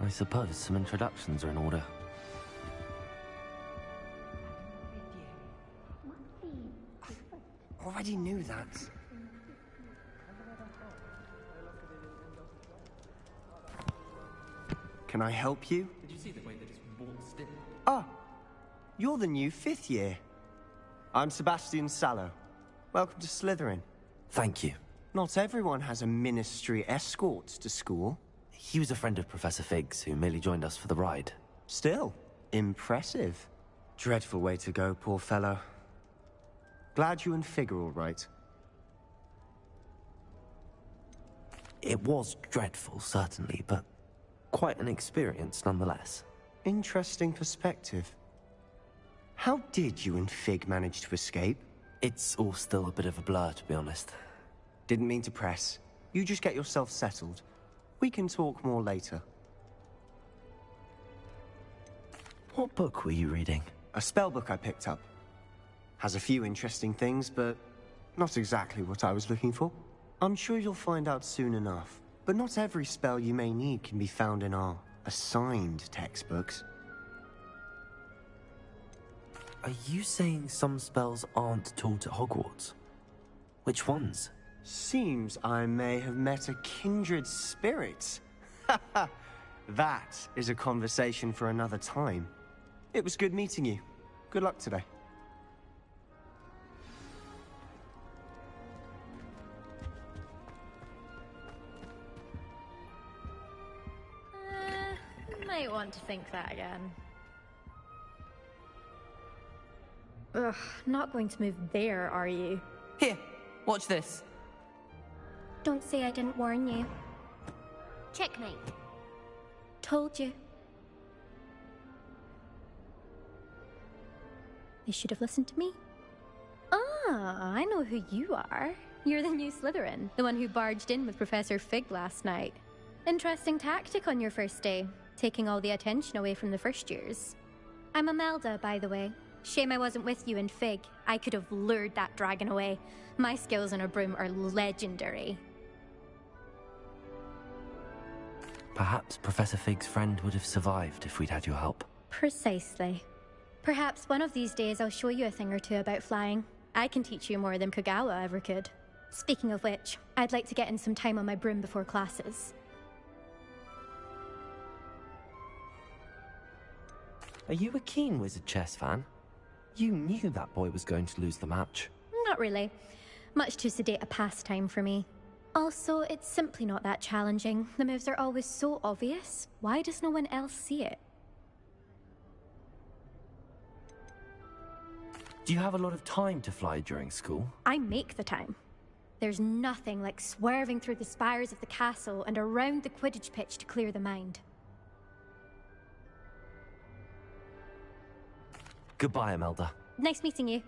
I suppose some introductions are in order. Already knew that. Can I help you? Did you see the way they just waltzed in? Ah, you're the new 5th year. I'm Sebastian Sallow. Welcome to Slytherin. Thank you. Not everyone has a ministry escort to school. He was a friend of Professor Fig's who merely joined us for the ride. Still, impressive. Dreadful way to go, poor fellow. Glad you and Fig are all right. It was dreadful, certainly, but quite an experience nonetheless. Interesting perspective. How did you and Fig manage to escape? It's all still a bit of a blur, to be honest. Didn't mean to press. You just get yourself settled. We can talk more later. What book were you reading? A spell book I picked up. Has a few interesting things, but not exactly what I was looking for. I'm sure you'll find out soon enough. But not every spell you may need can be found in our assigned textbooks. Are you saying some spells aren't taught at Hogwarts? Which ones? Seems I may have met a kindred spirit. That is a conversation for another time. It was good meeting you. Good luck today. Might want to think that again. Ugh, not going to move there, are you? Here, watch this. Don't say I didn't warn you. Checkmate. Told you. They should have listened to me. Ah, I know who you are. You're the new Slytherin, the one who barged in with Professor Fig last night. Interesting tactic on your first day, taking all the attention away from the first years. I'm Imelda, by the way. Shame I wasn't with you in Fig. I could have lured that dragon away. My skills on a broom are legendary. Perhaps Professor Fig's friend would have survived if we'd had your help. Precisely. Perhaps one of these days I'll show you a thing or two about flying. I can teach you more than Kogawa ever could. Speaking of which, I'd like to get in some time on my broom before classes. Are you a keen Wizard Chess fan? You knew that boy was going to lose the match. Not really. Much too sedate a pastime for me. Also, it's simply not that challenging. The moves are always so obvious. Why does no one else see it? Do you have a lot of time to fly during school? I make the time. There's nothing like swerving through the spires of the castle and around the Quidditch pitch to clear the mind. Goodbye, Imelda. Nice meeting you.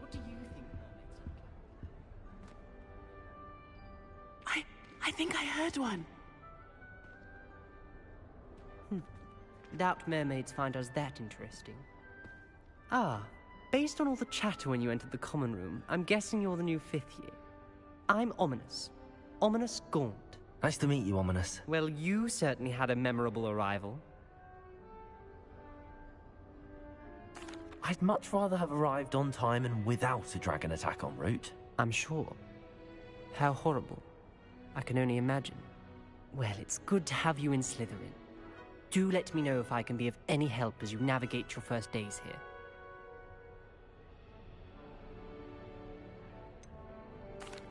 What do you think mermaids look like? I think I heard one. Doubt mermaids find us that interesting. Ah, based on all the chatter when you entered the common room, I'm guessing you're the new 5th year. I'm Ominous. Ominous Gaunt. Nice to meet you, Ominous. Well, you certainly had a memorable arrival. I'd much rather have arrived on time and without a dragon attack en route. I'm sure. How horrible. I can only imagine. Well, it's good to have you in Slytherin. Do let me know if I can be of any help as you navigate your first days here.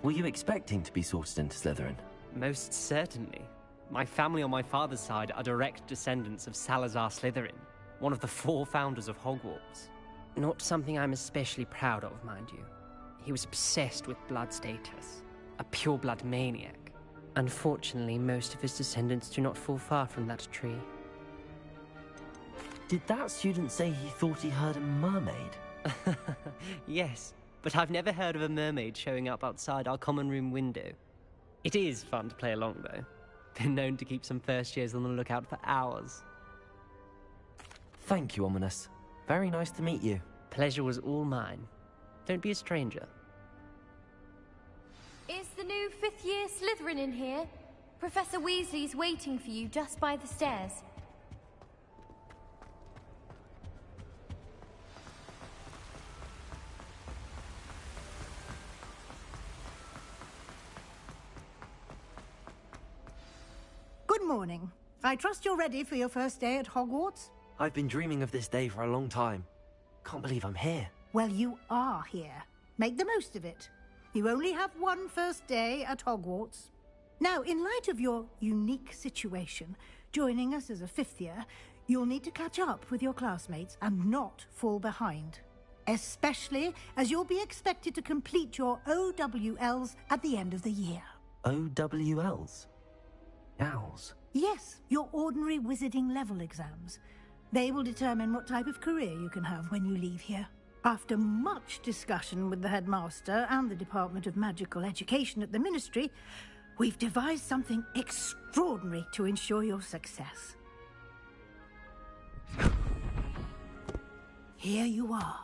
Were you expecting to be sorted into Slytherin? Most certainly. My family on my father's side are direct descendants of Salazar Slytherin, one of the 4 founders of Hogwarts. Not something I'm especially proud of, mind you. He was obsessed with blood status, a pure-blood maniac. Unfortunately, most of his descendants do not fall far from that tree. Did that student say he thought he heard a mermaid? Yes, but I've never heard of a mermaid showing up outside our common room window. It is fun to play along, though. Been known to keep some first years on the lookout for hours. Thank you, Ominous. Very nice to meet you. Pleasure was all mine. Don't be a stranger. Is the new fifth-year Slytherin in here? Professor Weasley's waiting for you just by the stairs. Good morning. I trust you're ready for your first day at Hogwarts? I've been dreaming of this day for a long time. Can't believe I'm here. Well, you are here. Make the most of it. You only have one first day at Hogwarts. Now, in light of your unique situation, joining us as a fifth year, you'll need to catch up with your classmates and not fall behind. Especially as you'll be expected to complete your OWLs at the end of the year. OWLs? Owls? Yes, your ordinary wizarding level exams. They will determine what type of career you can have when you leave here. After much discussion with the headmaster and the Department of Magical Education at the Ministry, we've devised something extraordinary to ensure your success. Here you are.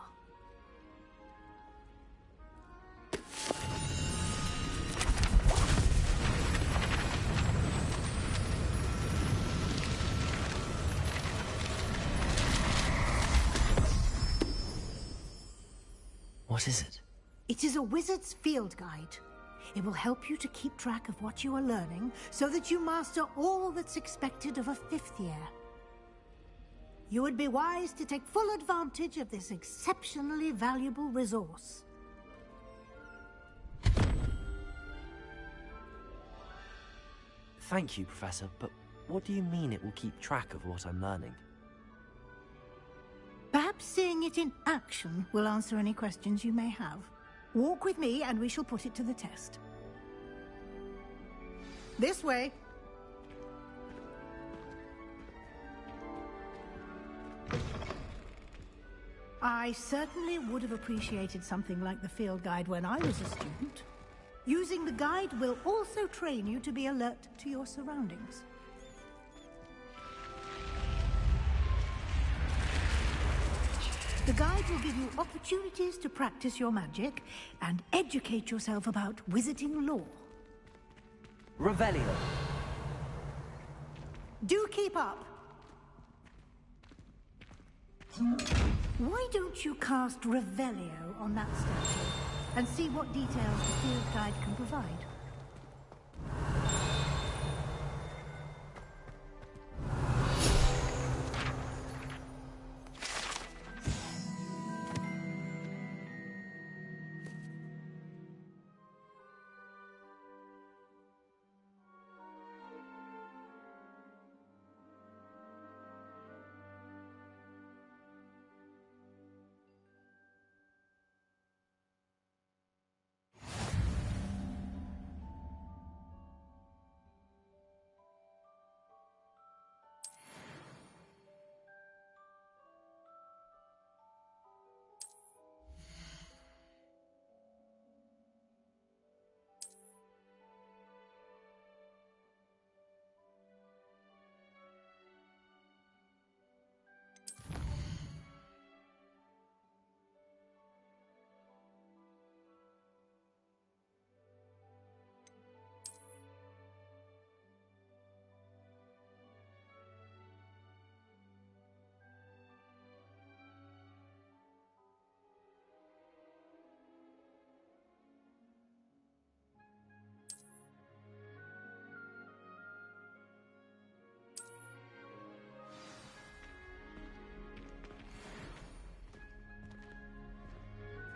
What is it? It is a wizard's field guide. It will help you to keep track of what you are learning so that you master all that's expected of a fifth year. You would be wise to take full advantage of this exceptionally valuable resource. Thank you, Professor, but what do you mean it will keep track of what I'm learning? Perhaps seeing it in action will answer any questions you may have. Walk with me and we shall put it to the test. This way. I certainly would have appreciated something like the field guide when I was a student. Using the guide will also train you to be alert to your surroundings. The guide will give you opportunities to practice your magic and educate yourself about wizarding lore. Revelio. Do keep up. Why don't you cast Revelio on that statue and see what details the field guide can provide?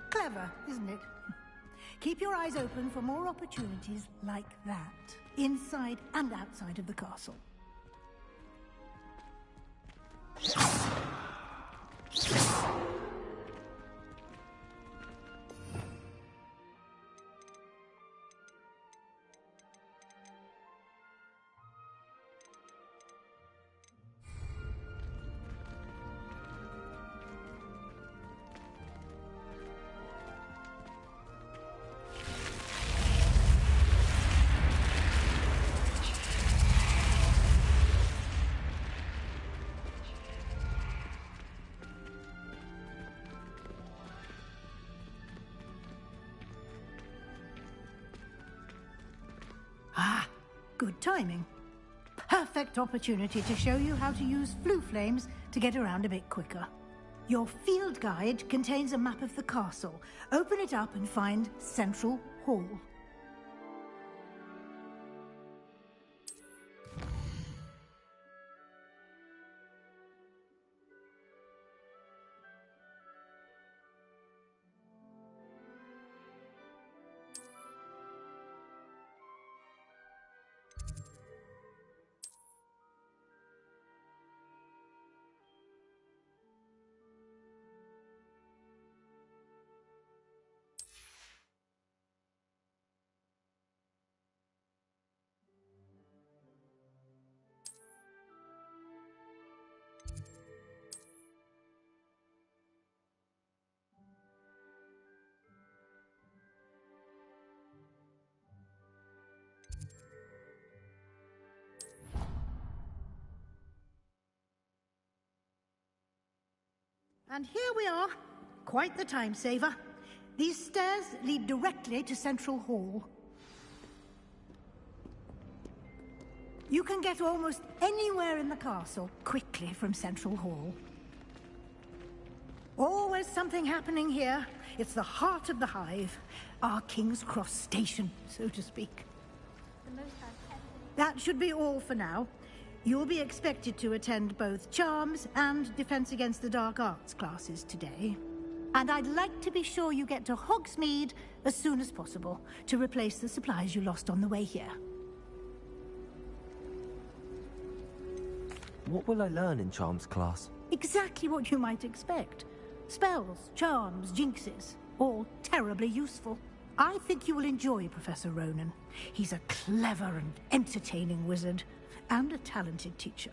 Clever, isn't it? Keep your eyes open for more opportunities like that, inside and outside of the castle. Good timing. Perfect opportunity to show you how to use flue flames to get around a bit quicker. Your field guide contains a map of the castle. Open it up and find Central Hall. And here we are. Quite the time saver. These stairs lead directly to Central Hall. You can get almost anywhere in the castle quickly from Central Hall. Always something happening here. It's the heart of the hive. Our King's Cross station, so to speak. That should be all for now. You'll be expected to attend both Charms and Defense Against the Dark Arts classes today. And I'd like to be sure you get to Hogsmeade as soon as possible to replace the supplies you lost on the way here. What will I learn in Charms class? Exactly what you might expect. Spells, charms, jinxes, all terribly useful. I think you will enjoy Professor Ronan. He's a clever and entertaining wizard, and a talented teacher.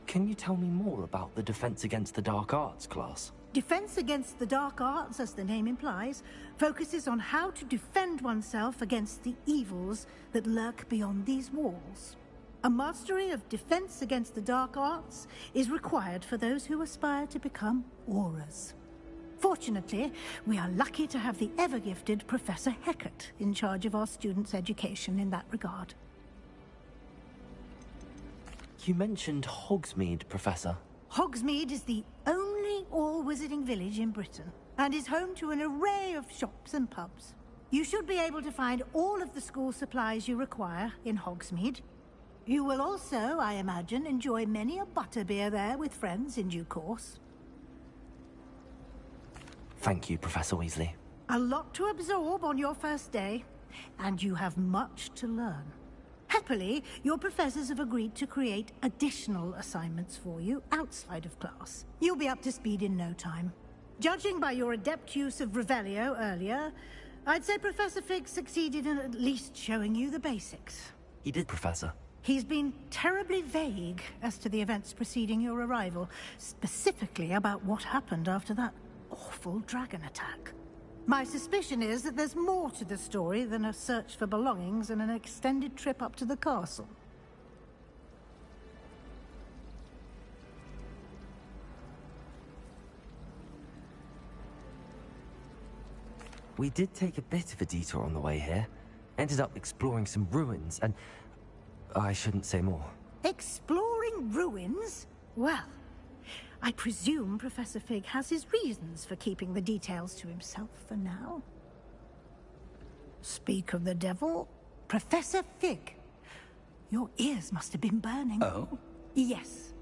Can you tell me more about the Defense Against the Dark Arts class? Defense Against the Dark Arts, as the name implies, focuses on how to defend oneself against the evils that lurk beyond these walls. A mastery of Defense Against the Dark Arts is required for those who aspire to become Aurors. Fortunately, we are lucky to have the ever-gifted Professor Hecat in charge of our students' education in that regard. You mentioned Hogsmeade, Professor. Hogsmeade is the only all-wizarding village in Britain, and is home to an array of shops and pubs. You should be able to find all of the school supplies you require in Hogsmeade. You will also, I imagine, enjoy many a butterbeer there with friends in due course. Thank you, Professor Weasley. A lot to absorb on your first day, and you have much to learn. Happily, your professors have agreed to create additional assignments for you outside of class. You'll be up to speed in no time. Judging by your adept use of Revelio earlier, I'd say Professor Fig succeeded in at least showing you the basics. He did, Professor. He's been terribly vague as to the events preceding your arrival, specifically about what happened after that awful dragon attack. My suspicion is that there's more to the story than a search for belongings and an extended trip up to the castle. We did take a bit of a detour on the way here. Ended up exploring some ruins, and I shouldn't say more. Exploring ruins? Well, I presume Professor Fig has his reasons for keeping the details to himself for now. Speak of the devil, Professor Fig. Your ears must have been burning. Oh? Yes.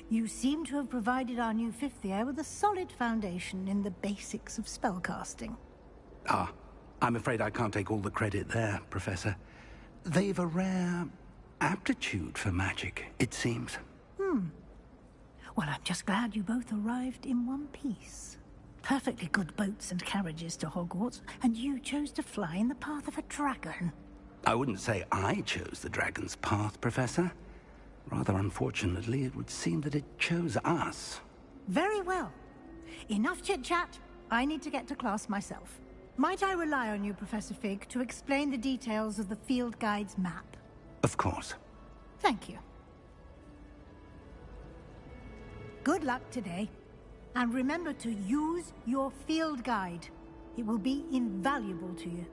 You seem to have provided our new fifth year with a solid foundation in the basics of spellcasting. Ah, I'm afraid I can't take all the credit there, Professor. They've a rare aptitude for magic, it seems. Well, I'm just glad you both arrived in one piece. Perfectly good boats and carriages to Hogwarts, and you chose to fly in the path of a dragon. I wouldn't say I chose the dragon's path, Professor. Rather unfortunately, it would seem that it chose us. Very well. Enough chit-chat. I need to get to class myself. Might I rely on you, Professor Fig, to explain the details of the field guide's map? Of course. Thank you. Good luck today. And remember to use your field guide. It will be invaluable to you.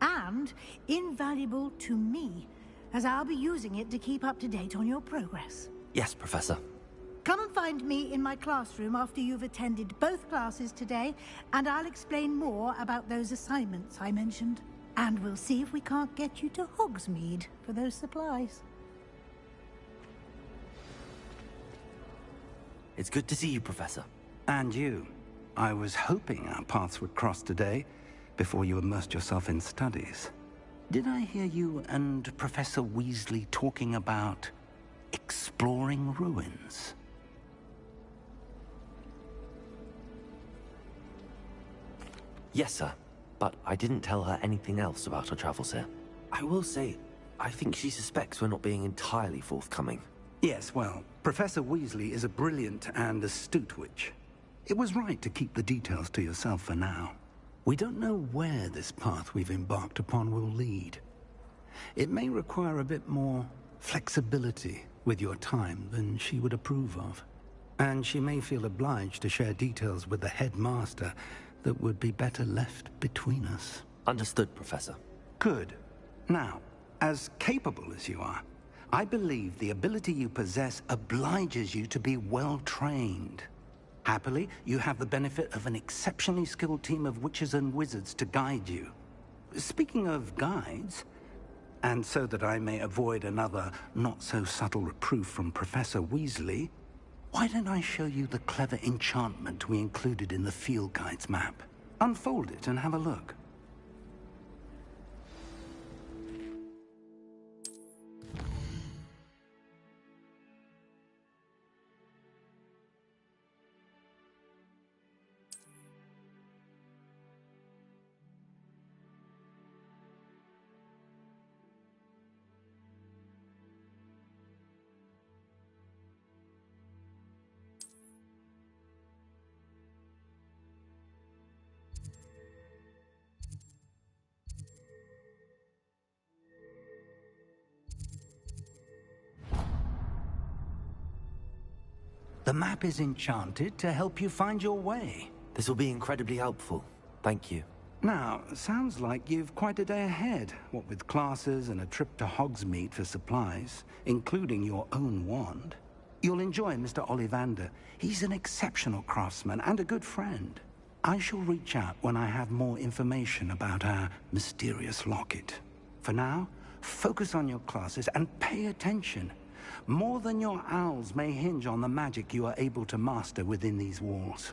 and invaluable to me, as I'll be using it to keep up to date on your progress. Yes, Professor. Come and find me in my classroom after you've attended both classes today, and I'll explain more about those assignments I mentioned. And we'll see if we can't get you to Hogsmeade for those supplies. It's good to see you, Professor. And you. I was hoping our paths would cross today, before you immersed yourself in studies. Did I hear you and Professor Weasley talking about exploring ruins? Yes, sir. But I didn't tell her anything else about her travels here. I will say, I think she suspects we're not being entirely forthcoming. Yes, well, Professor Weasley is a brilliant and astute witch. It was right to keep the details to yourself for now. We don't know where this path we've embarked upon will lead. It may require a bit more flexibility with your time than she would approve of. And she may feel obliged to share details with the headmaster that would be better left between us. Understood, Professor. Good. Now, as capable as you are, I believe the ability you possess obliges you to be well-trained. Happily, you have the benefit of an exceptionally skilled team of witches and wizards to guide you. Speaking of guides, and so that I may avoid another not-so-subtle reproof from Professor Weasley, why don't I show you the clever enchantment we included in the field guide's map? Unfold it and have a look. The map is enchanted to help you find your way. This will be incredibly helpful. Thank you. Now, sounds like you've quite a day ahead, what with classes and a trip to Hogsmeade for supplies, including your own wand. You'll enjoy Mr. Ollivander. He's an exceptional craftsman and a good friend. I shall reach out when I have more information about our mysterious locket. For now, focus on your classes and pay attention. More than your owls may hinge on the magic you are able to master within these walls.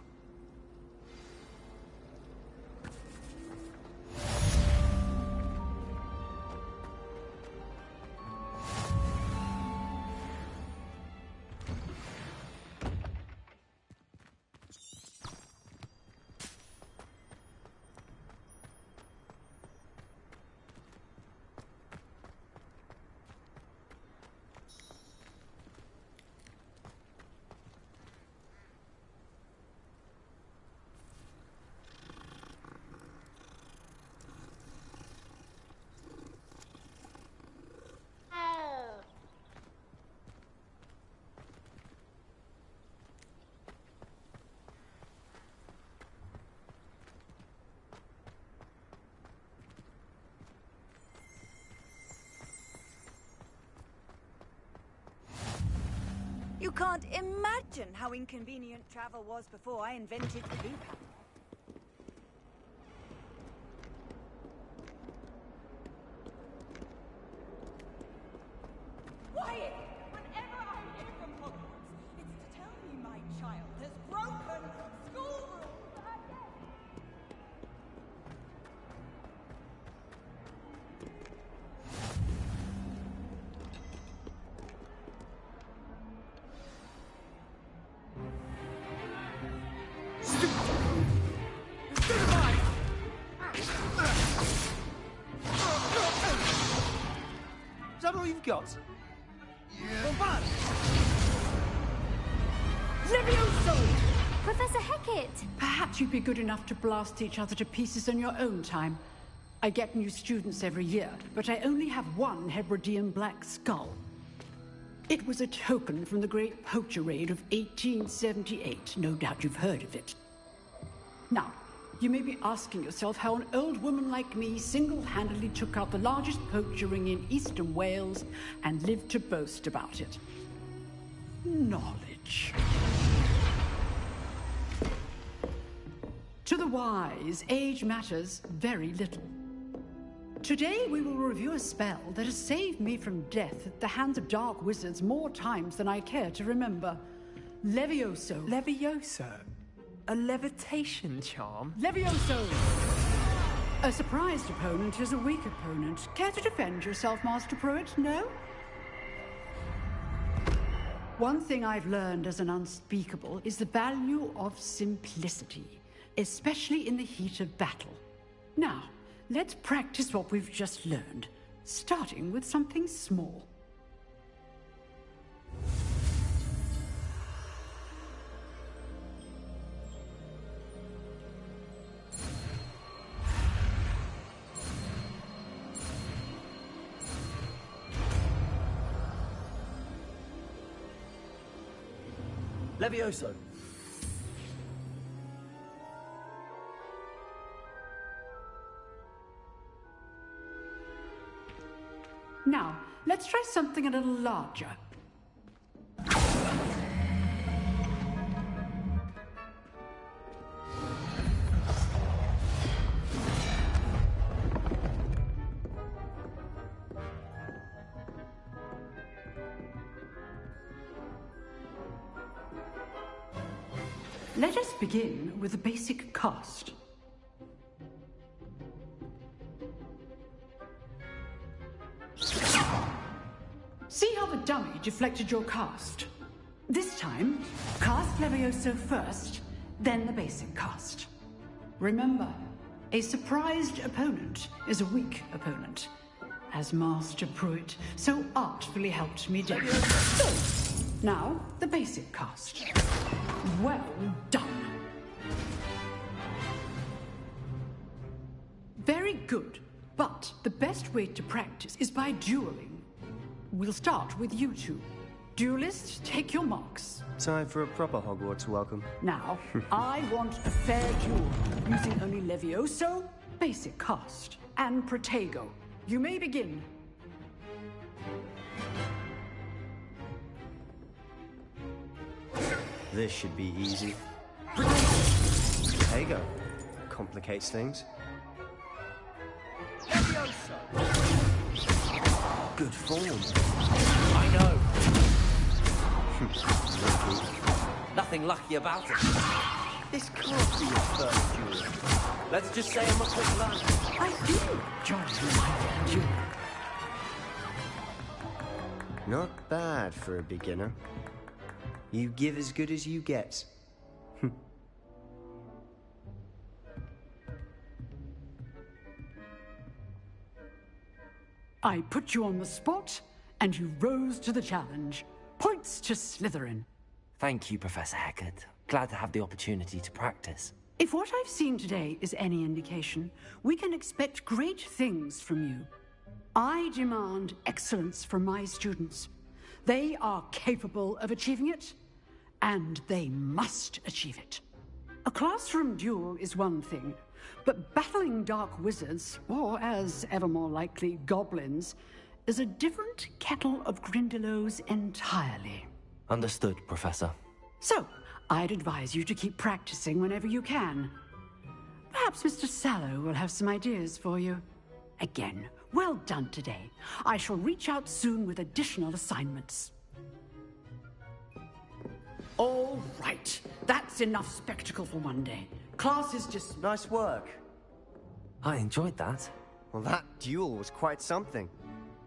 You can't imagine how inconvenient travel was before I invented the loop. Quiet! Whenever I hear from Hogwarts, it's to tell me my child has broken school rules again. Is that all you've got? Professor Hecat! Perhaps you'd be good enough to blast each other to pieces in your own time. I get new students every year, but I only have one Hebridean black skull. It was a token from the Great Poacher Raid of 1878. No doubt you've heard of it. Now, you may be asking yourself how an old woman like me single-handedly took out the largest poacher ring in eastern Wales and lived to boast about it. Knowledge. To the wise, age matters very little. Today we will review a spell that has saved me from death at the hands of dark wizards more times than I care to remember. Levioso. Levioso? A levitation charm? Levioso! A surprised opponent is a weak opponent. Care to defend yourself, Master Pruitt? No? One thing I've learned as an unspeakable is the value of simplicity, especially in the heat of battle. Now, let's practice what we've just learned, starting with something small. Levioso. Now, let's try something a little larger. Let us begin with the basic cast. See how the dummy deflected your cast? This time, cast Levioso first, then the basic cast. Remember, a surprised opponent is a weak opponent, as Master Pruitt so artfully helped me do. So, now, the basic cast. Well done. Very good, but the best way to practice is by dueling. We'll start with you two. Duelists, take your marks. Time for a proper Hogwarts welcome. Now, I want a fair duel, using only Levioso, basic cast, and Protego. You may begin. This should be easy. There you go. Complicates things. Good form. I know. Nothing lucky about it. This can't be your first duel. Let's just say I'm a quick learner. I do enjoy my duel. Not bad for a beginner. You give as good as you get. I put you on the spot, and you rose to the challenge. Points to Slytherin. Thank you, Professor Hecat. Glad to have the opportunity to practice. If what I've seen today is any indication, we can expect great things from you. I demand excellence from my students. They are capable of achieving it, and they must achieve it. A classroom duel is one thing, but battling dark wizards, or as ever more likely, goblins, is a different kettle of Grindylows entirely. Understood, Professor. So, I'd advise you to keep practicing whenever you can. Perhaps Mr. Sallow will have some ideas for you. Again, well done today. I shall reach out soon with additional assignments. All right, that's enough spectacle for one day. Class is just... Nice work. I enjoyed that. Well, that duel was quite something.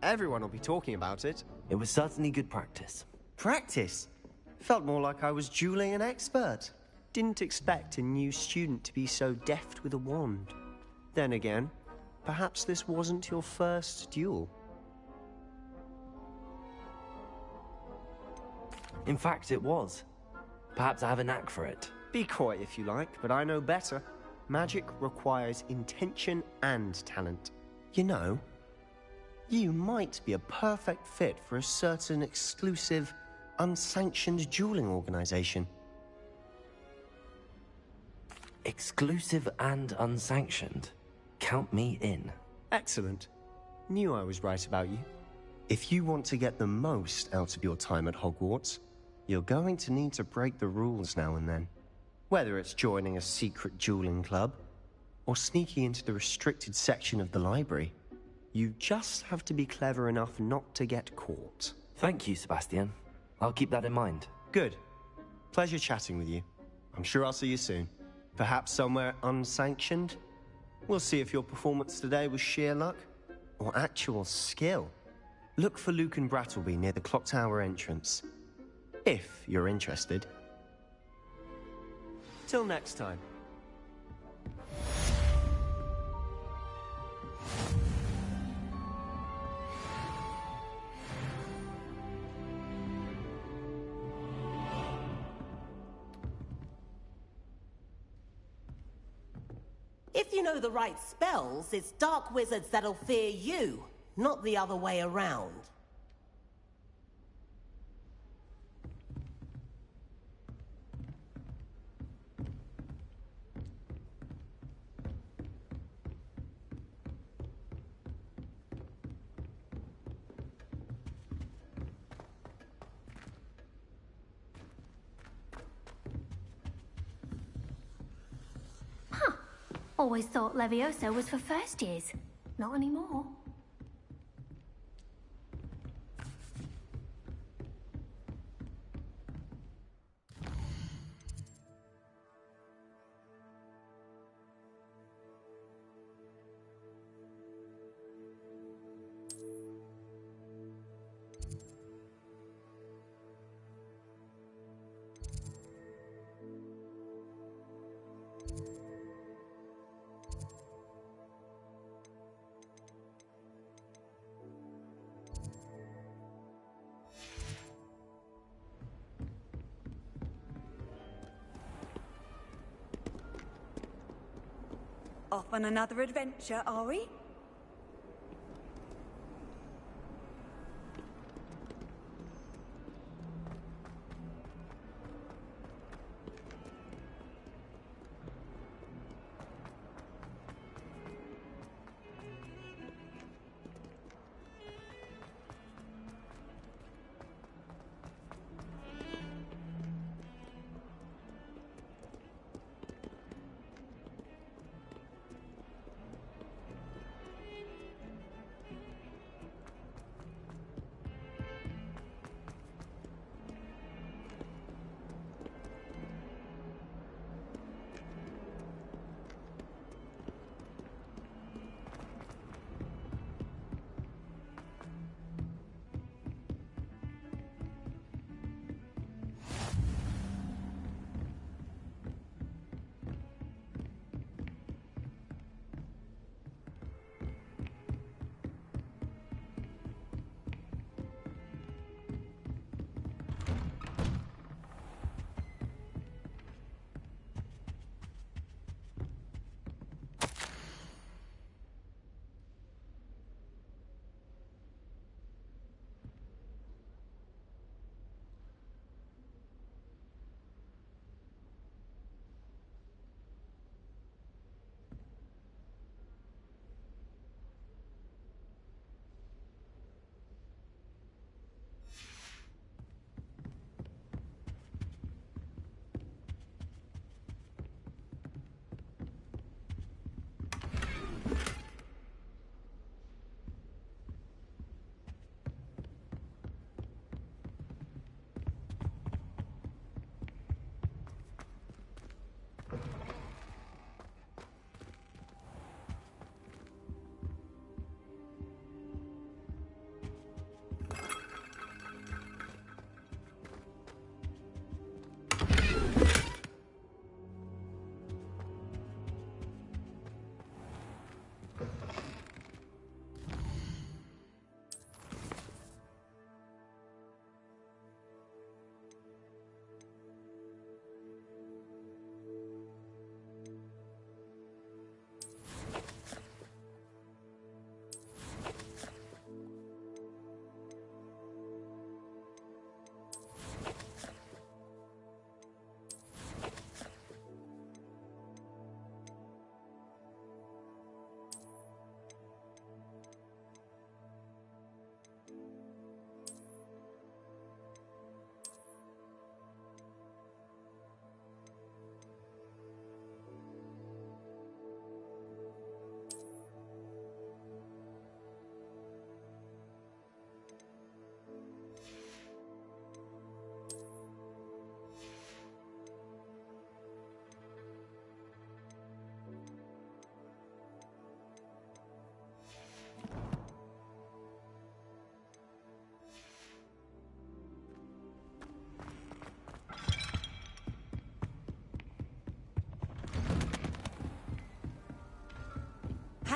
Everyone will be talking about it. It was certainly good practice. Practice? Felt more like I was dueling an expert. Didn't expect a new student to be so deft with a wand. Then again, perhaps this wasn't your first duel. In fact, it was. Perhaps I have a knack for it. Be coy if you like, but I know better. Magic requires intention and talent. You know, you might be a perfect fit for a certain exclusive, unsanctioned dueling organization. Exclusive and unsanctioned. Count me in. Excellent. Knew I was right about you. If you want to get the most out of your time at Hogwarts, you're going to need to break the rules now and then. Whether it's joining a secret dueling club, or sneaking into the restricted section of the library, you just have to be clever enough not to get caught. Thank you, Sebastian. I'll keep that in mind. Good. Pleasure chatting with you. I'm sure I'll see you soon. Perhaps somewhere unsanctioned? We'll see if your performance today was sheer luck or actual skill. Look for Luke and Brattleby near the clock tower entrance, if you're interested. Till next time. If you know the right spells, it's dark wizards that'll fear you, not the other way around. Always thought Levioso was for first years. Not anymore. Off on another adventure, are we?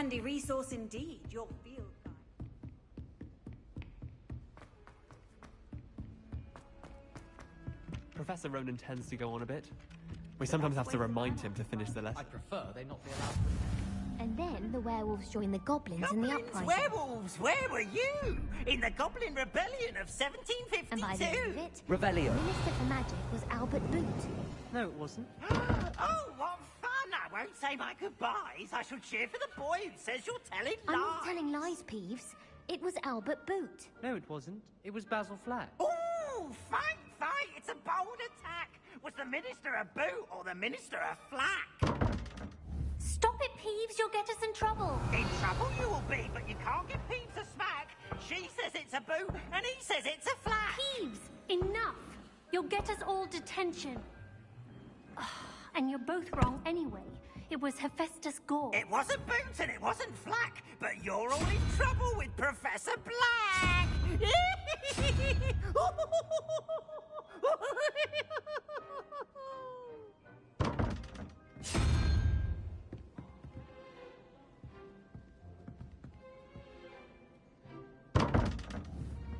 handy resource indeed, your field guide. Professor Ronan tends to go on a bit. We sometimes have to remind him to finish the lesson. I'd prefer they not be allowed. And then the werewolves join the goblins in the uprising. Werewolves, where were you? In the Goblin Rebellion of 1752? And by the end of it, Revelio. Minister for Magic was Albert Boot. No, it wasn't. Oh, what fun! I won't say my goodbyes. I shall cheer for the boy who says you're telling lies. I'm not telling lies, Peeves. It was Albert Boot. No, it wasn't. It was Basil Flack. Ooh, fight, fight! It's a bold attack. Was the Minister a boot or the Minister a flack? Stop it, Peeves. You'll get us in trouble. In trouble you will be, but you can't give Peeves a smack. She says it's a boot, and he says it's a flack. Peeves, enough. You'll get us all detention. And you're both wrong anyway. It was Hephaestus Gore. It wasn't boot and it wasn't flack, but you're all in trouble with Professor Black.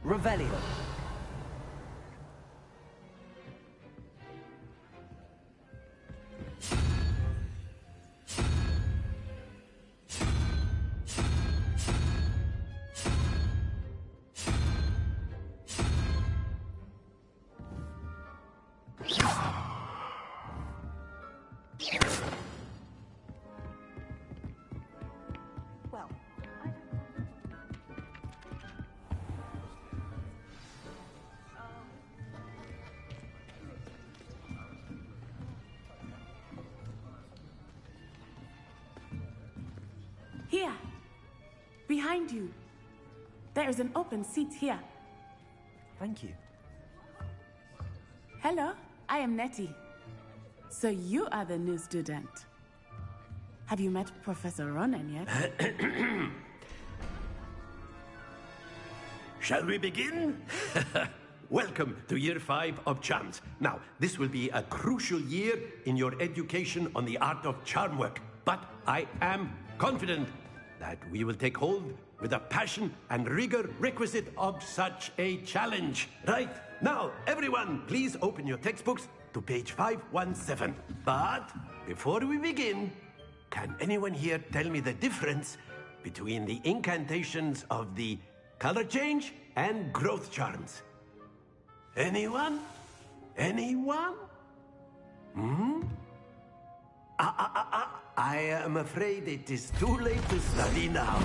Revelio. Well, Here, behind you. There is an open seat here. Thank you. Hello, I am Nettie. So you are the new student. Have you met Professor Ronan yet? Shall we begin? Welcome to Year 5 of Charms. Now, this will be a crucial year in your education on the art of charm work. But I am confident that we will take hold with the passion and rigor requisite of such a challenge. Right, now, everyone, please open your textbooks to page 517. But before we begin, can anyone here tell me the difference between the incantations of the color change and growth charms? Anyone? Anyone? I am afraid it is too late to study now.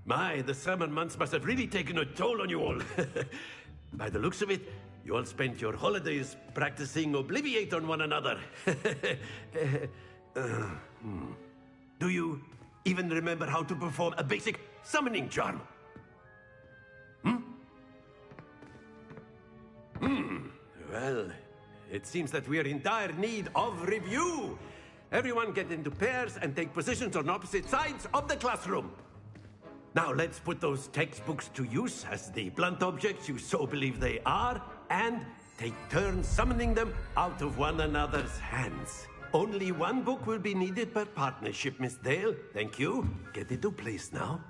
My, the summer months must have really taken a toll on you all. By the looks of it, you all spent your holidays practicing Obliviate on one another. Do you even remember how to perform a basic summoning charm? Well, it seems that we are in dire need of review. Everyone get into pairs and take positions on opposite sides of the classroom. Now let's put those textbooks to use as the blunt objects you so believe they are, and take turns summoning them out of one another's hands. Only one book will be needed per partnership, Miss Dale. Thank you. Get into place now.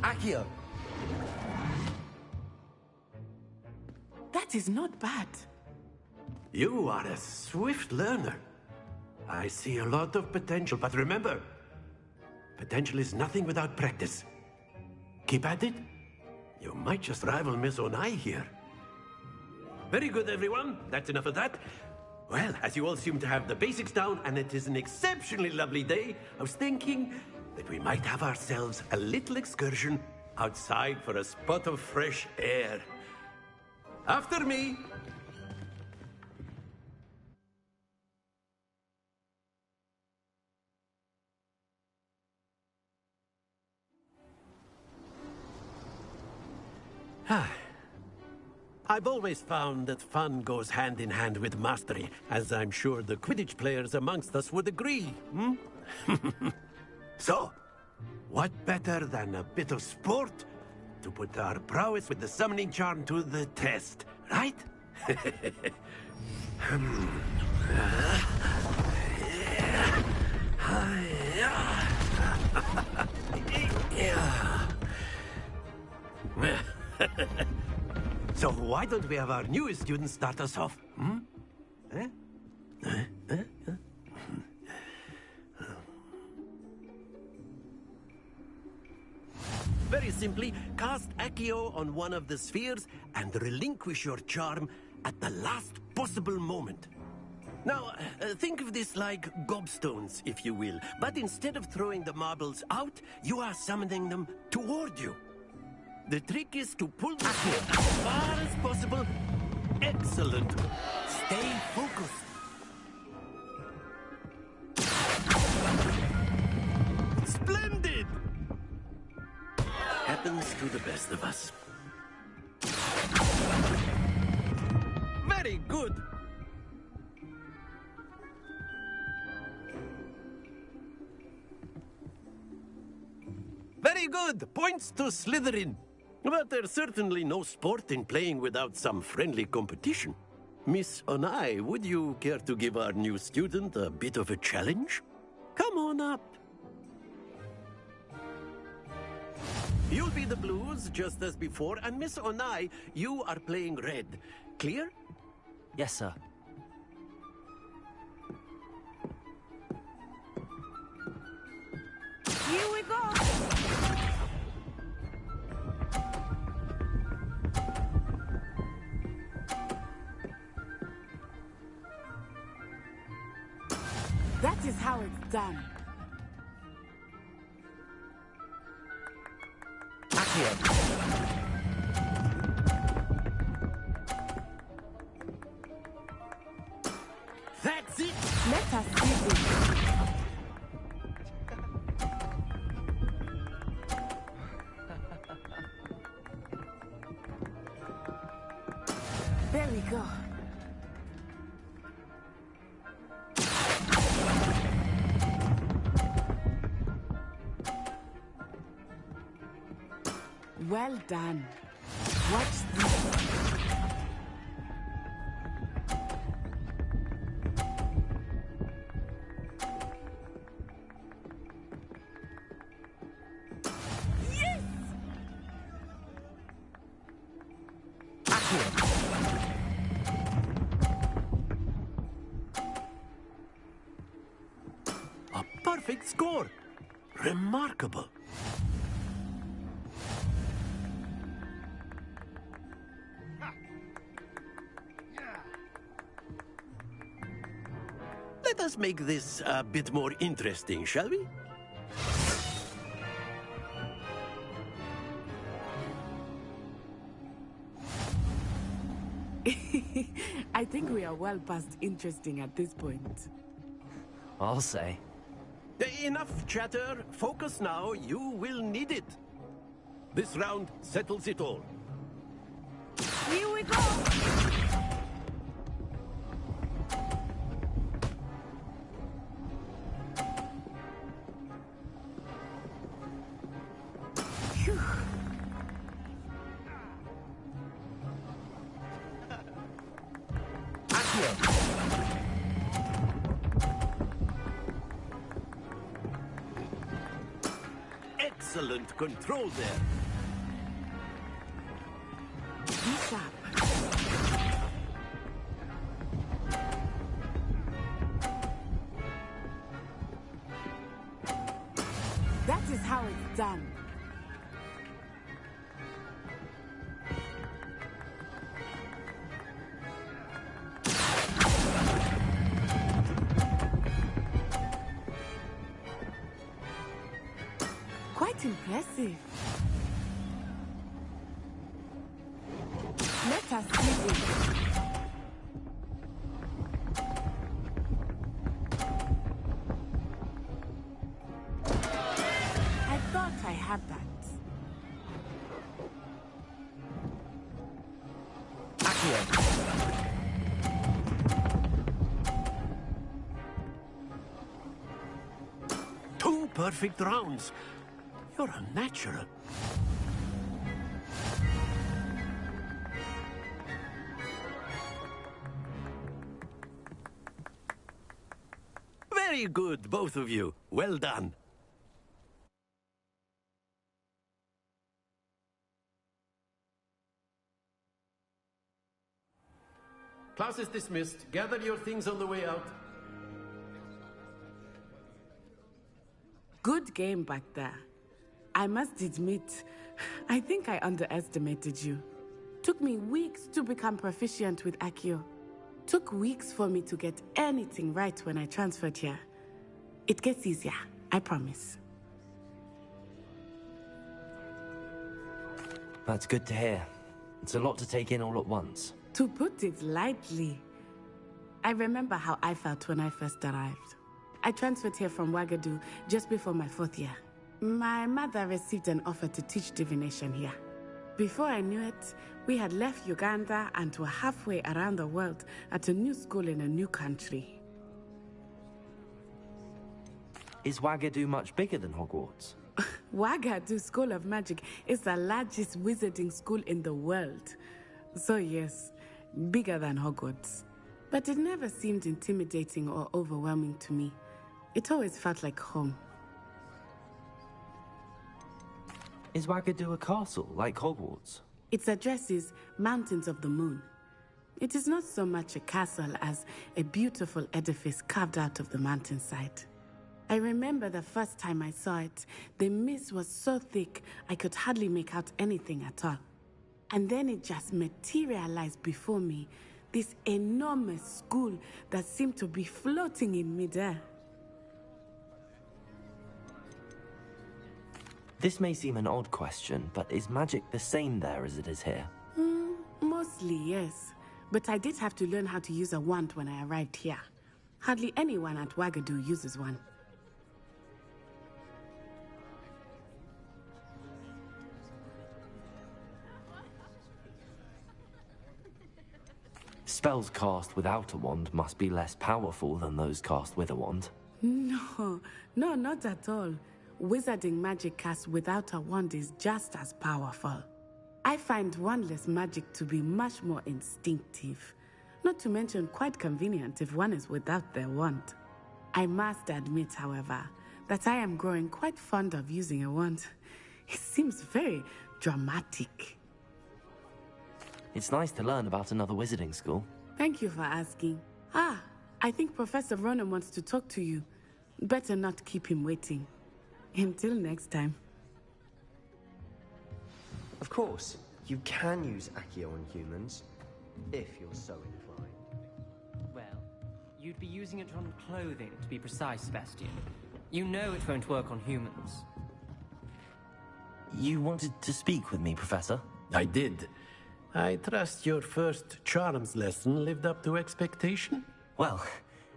Accio. That is not bad. You are a swift learner. I see a lot of potential, but remember, potential is nothing without practice. Keep at it. You might just rival Miss Onai here. Very good, everyone. That's enough of that. Well, as you all seem to have the basics down, and it is an exceptionally lovely day, I was thinking that we might have ourselves a little excursion outside for a spot of fresh air. After me. I've always found that fun goes hand in hand with mastery, as I'm sure the Quidditch players amongst us would agree. So, what better than a bit of sport to put our prowess with the summoning charm to the test, right? So why don't we have our newest student start us off? Very simply, cast Accio on one of the spheres and relinquish your charm at the last possible moment. Now, think of this like gobstones, if you will. But instead of throwing the marbles out, you are summoning them toward you. The trick is to pull the sphere as far as possible. Excellent. Stay focused. Splendid! Happens to the best of us. Very good. Very good. Points to Slytherin. But there's certainly no sport in playing without some friendly competition. Miss Onai, would you care to give our new student a bit of a challenge? Come on up. You'll be the blues, just as before, and Miss Onai, you are playing red. Clear? Yes, sir. Here we go! That is how it's done. That's it! Let us see this. There we go. Well done. Watch this. A perfect score. Remarkable. Let us make this a bit more interesting, shall we? I think we are well past interesting at this point. I'll say. Enough chatter. Focus now. You will need it. This round settles it all. Here we go! Excellent control there. Be sharp. That is how it's done. Quite impressive. Let us see this. I thought I had that. perfect rounds. You're a natural. Very good, both of you. Well done. Class is dismissed. Gather your things on the way out. Good game back there. I must admit, I think I underestimated you. Took me weeks to become proficient with Accio. Took weeks for me to get anything right when I transferred here. It gets easier, I promise. That's good to hear. It's a lot to take in all at once. To put it lightly, I remember how I felt when I first arrived. I transferred here from Wagadu just before my 4th year. My mother received an offer to teach divination here. Before I knew it, we had left Uganda and were halfway around the world at a new school in a new country. Is Wagadu much bigger than Hogwarts? Wagadu School of Magic is the largest wizarding school in the world. So yes, bigger than Hogwarts. But it never seemed intimidating or overwhelming to me. It always felt like home. Is Wagadu a castle, like Hogwarts? Its address is Mountains of the Moon. It is not so much a castle as a beautiful edifice carved out of the mountainside. I remember the first time I saw it, the mist was so thick I could hardly make out anything at all. And then it just materialized before me, this enormous school that seemed to be floating in midair. This may seem an odd question, but is magic the same there as it is here? Mostly, yes. But I did have to learn how to use a wand when I arrived here. Hardly anyone at Wagadu uses one. Spells cast without a wand must be less powerful than those cast with a wand. No, not at all. Wizarding magic cast without a wand is just as powerful. I find wandless magic to be much more instinctive. Not to mention quite convenient if one is without their wand. I must admit, however, that I am growing quite fond of using a wand. It seems very dramatic. It's nice to learn about another wizarding school. Thank you for asking. I think Professor Ronan wants to talk to you. Better not keep him waiting. Until next time. Of course, you can use Accio on humans, if you're so inclined. Well, you'd be using it on clothing, to be precise, Sebastian. You know it won't work on humans. You wanted to speak with me, Professor? I did. I trust your first charms lesson lived up to expectation? Well,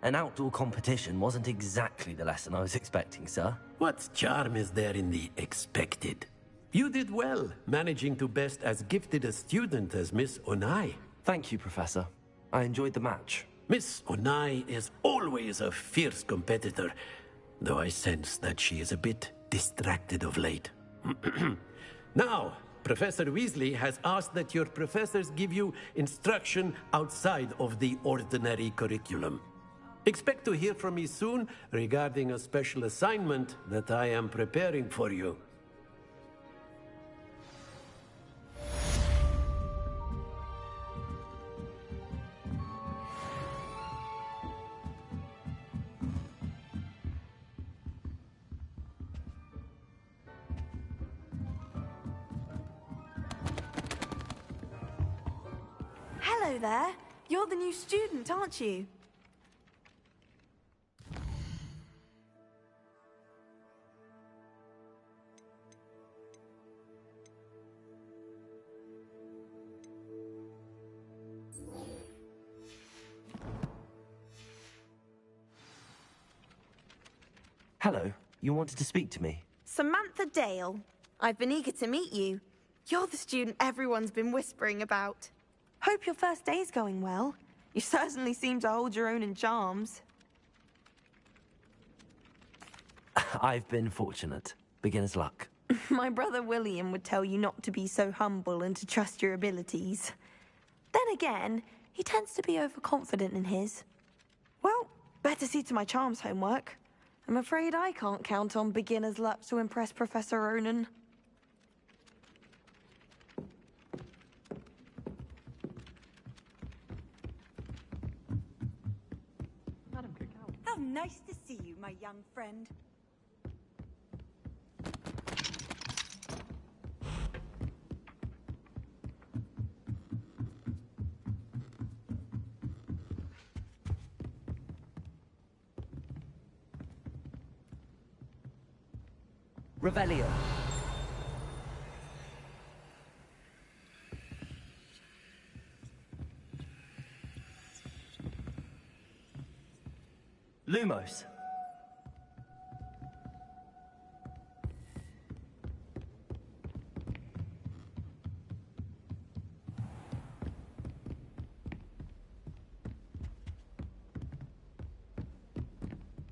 an outdoor competition wasn't exactly the lesson I was expecting, sir. What charm is there in the expected? You did well, managing to best as gifted a student as Miss Onai. Thank you, Professor. I enjoyed the match. Miss Onai is always a fierce competitor, though I sense that she is a bit distracted of late. Now, Professor Weasley has asked that your professors give you instruction outside of the ordinary curriculum. Expect to hear from me soon regarding a special assignment that I am preparing for you. Hello there. You're the new student, aren't you? Hello. You wanted to speak to me? Samantha Dale. I've been eager to meet you. You're the student everyone's been whispering about. Hope your first day's going well. You certainly seem to hold your own in charms. I've been fortunate. Beginner's luck. My brother William would tell you not to be so humble and to trust your abilities. Then again, he tends to be overconfident in his. Well, better see to my charms homework. I'm afraid I can't count on beginner's luck to impress Professor Ronan. How nice to see you, my young friend. Revelio. Lumos.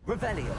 Revelio.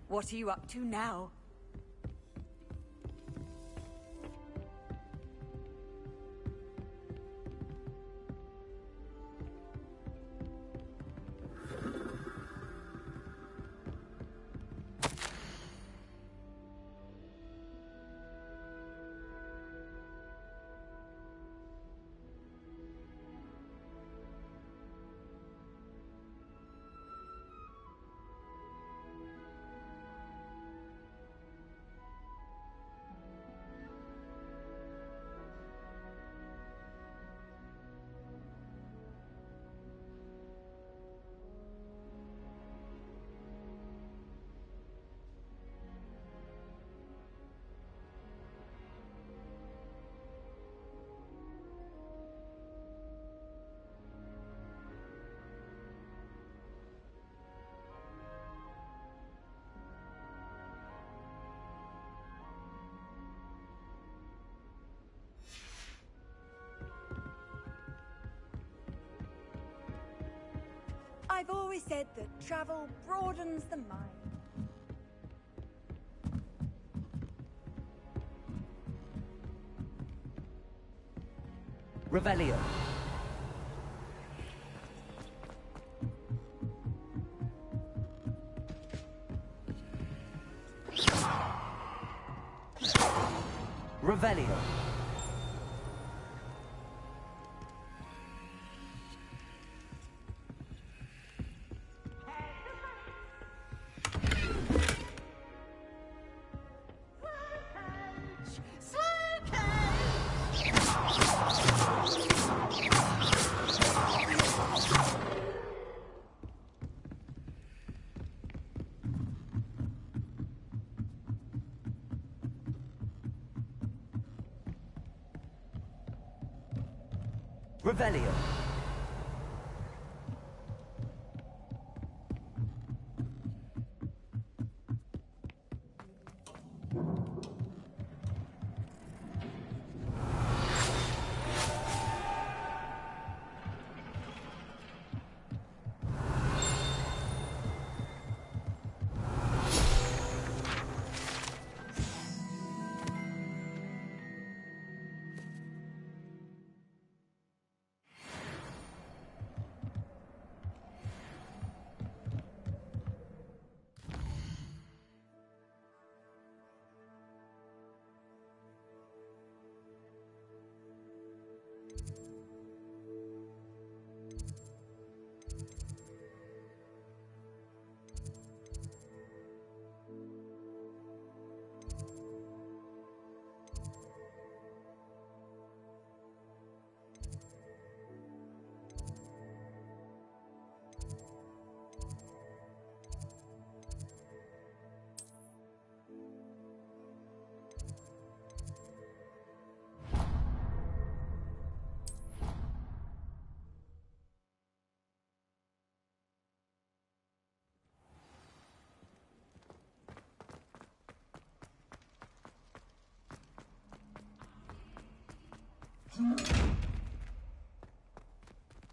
What are you up to now? I've always said that travel broadens the mind. Revelio. Revelio. Revelio.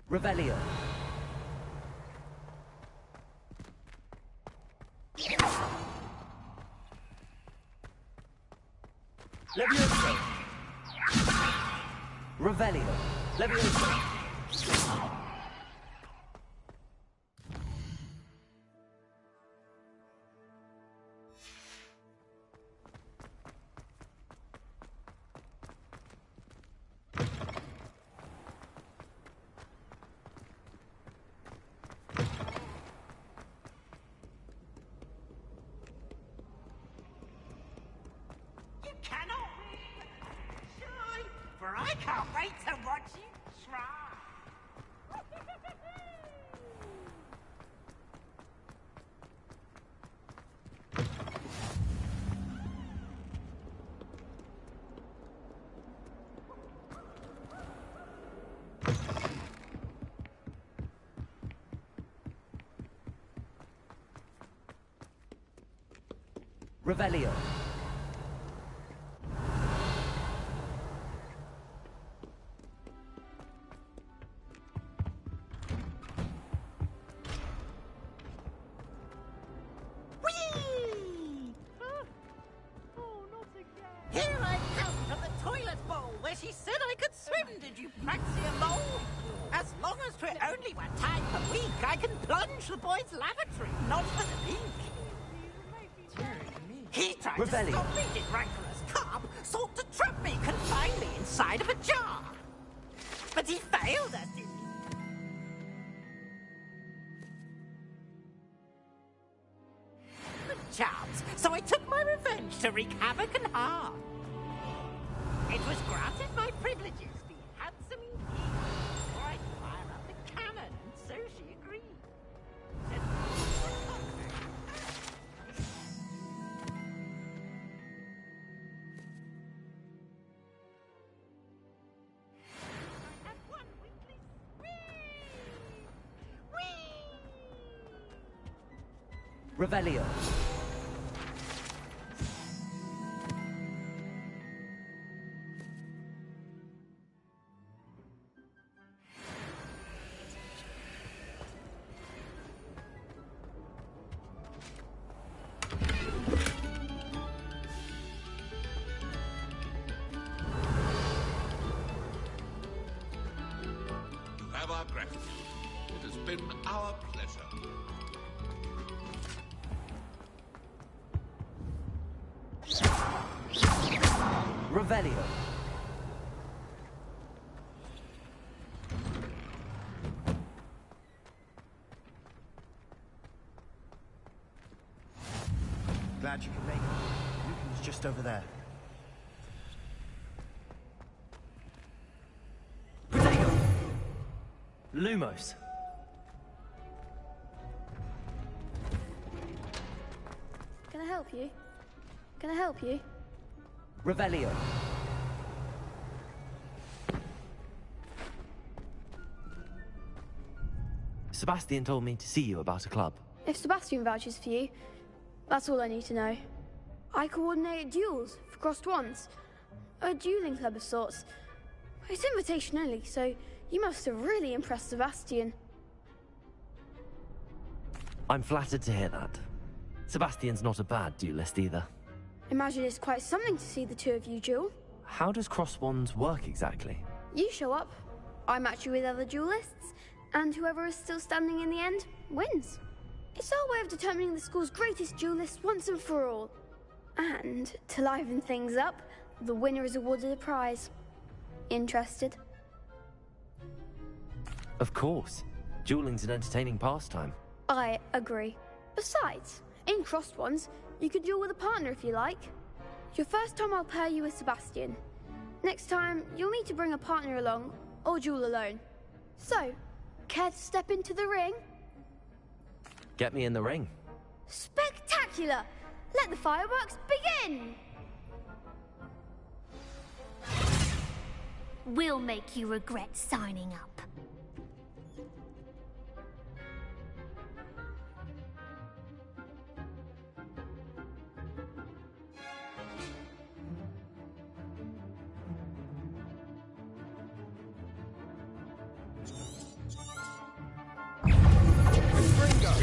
Revelio. Levioso. Revelio. Levioso. You cannot win, shy, for I can't wait to watch you try. Revelio. Here I come from the toilet bowl where she said I could swim. Did you Praxia mole? As long as 'twere only 1 time per week, I can plunge the boy's lavatory, not for the leak. He tried to Revelio. stop me, did rancorous carp, sought to trap me, confine me inside of a jar. But he failed us, did he? Charms, so I took my revenge to wreak havoc and harm. It was granted my privileges, be handsome indeed, before I fire up the cannon, and so she agreed. Said, I had one weekly Revelio. You have our gratitude. It has been our pleasure. Revelio. Glad you could make it. Lucan's just over there. Protego! Lumos. Can I help you? Can I help you? Revelio. Sebastian told me to see you about a club. If Sebastian vouches for you, that's all I need to know. I coordinate duels for crossed wands. A dueling club of sorts. It's invitation only, so you must have really impressed Sebastian. I'm flattered to hear that. Sebastian's not a bad duelist either. Imagine it's quite something to see the two of you duel. How does cross wands work exactly? You show up, I match you with other duelists, and whoever is still standing in the end wins. It's our way of determining the school's greatest duelist once and for all. And to liven things up, the winner is awarded a prize. Interested? Of course. Dueling's an entertaining pastime. I agree. Besides, in crossed ones, you could duel with a partner if you like. Your first time I'll pair you with Sebastian. Next time, you'll need to bring a partner along, or duel alone. So, care to step into the ring? Get me in the ring. Spectacular! Let the fireworks begin! We'll make you regret signing up.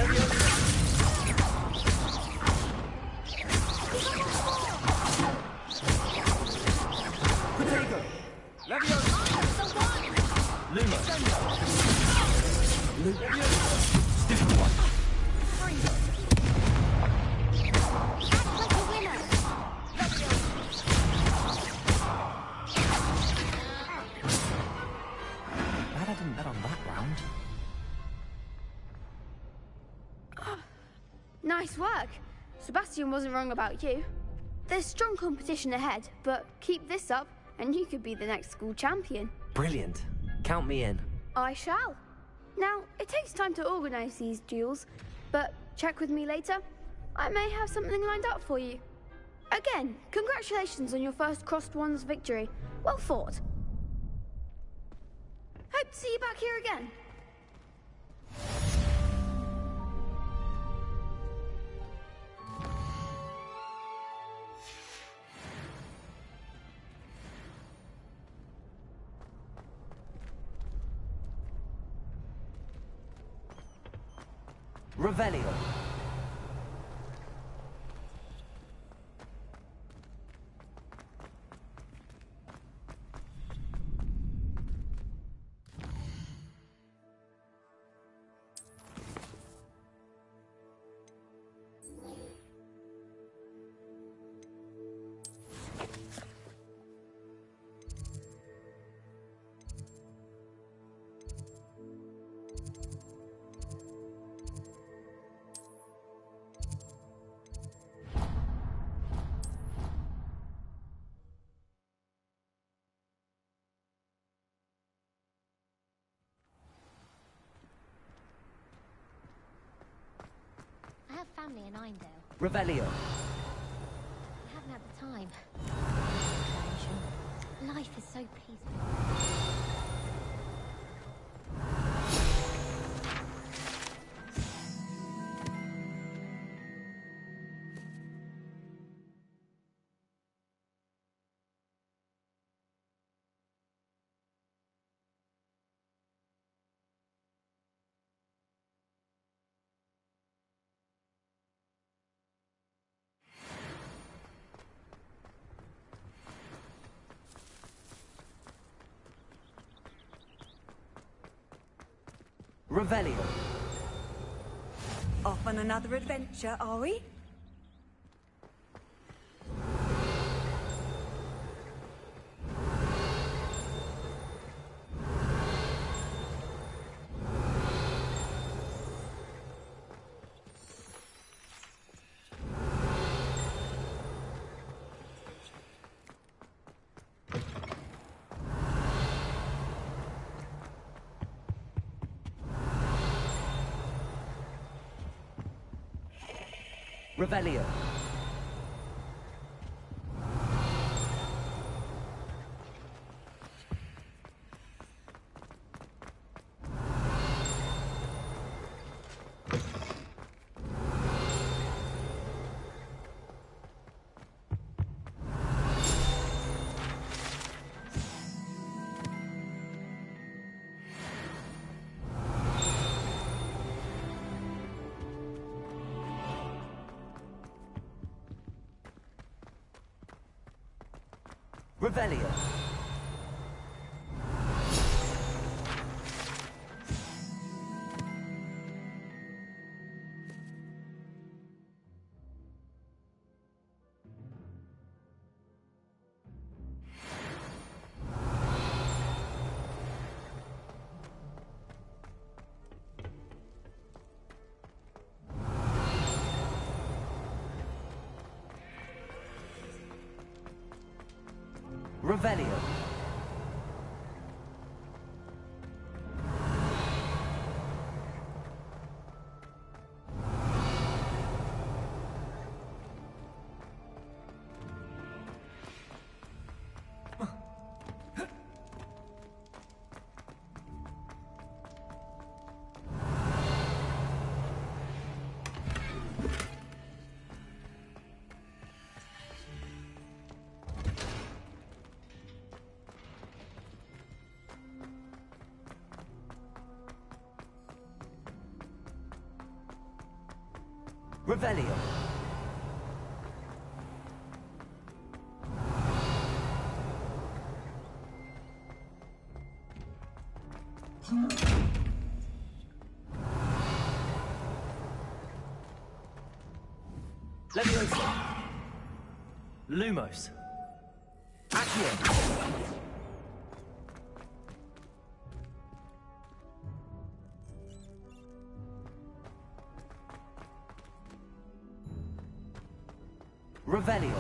Glad I didn't bet on that round. Nice work. Sebastian wasn't wrong about you. There's strong competition ahead, but keep this up and you could be the next school champion. Brilliant. Count me in. I shall. Now, it takes time to organize these duels, but check with me later. I may have something lined up for you. Again, congratulations on your first Crossed Wands victory. Well fought. Hope to see you back here again. Revelio. I have family in Eindale. Revelio. I haven't had the time. Life is so peaceful. Revelio. Off on another adventure, are we? Revelio. Revelio. Revelio. Revelio. Leviosa. Lumos. Accio. Revelio.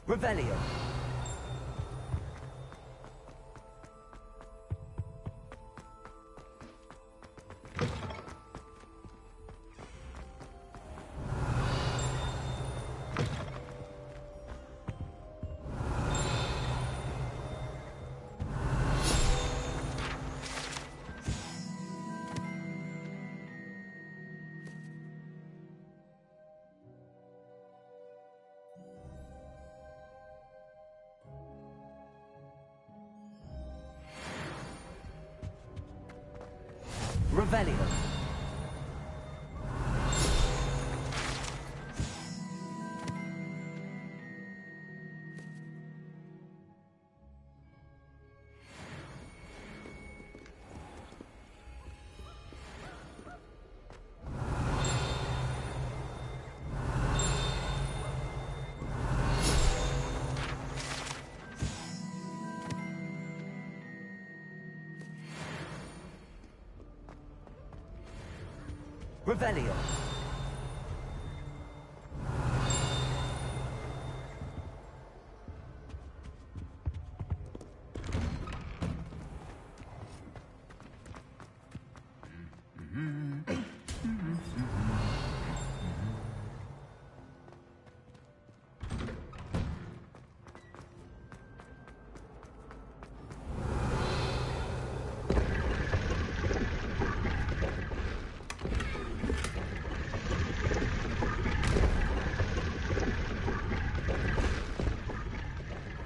Revelio. Revelio. Revelio.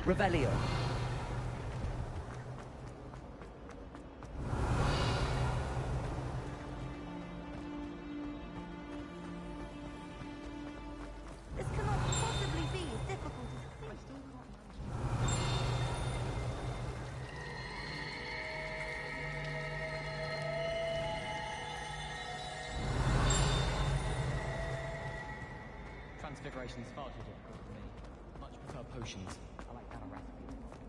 Revelio. This cannot possibly be as difficult as it thinks. Transfiguration's far too difficult for me. Much prefer potions. I like that around.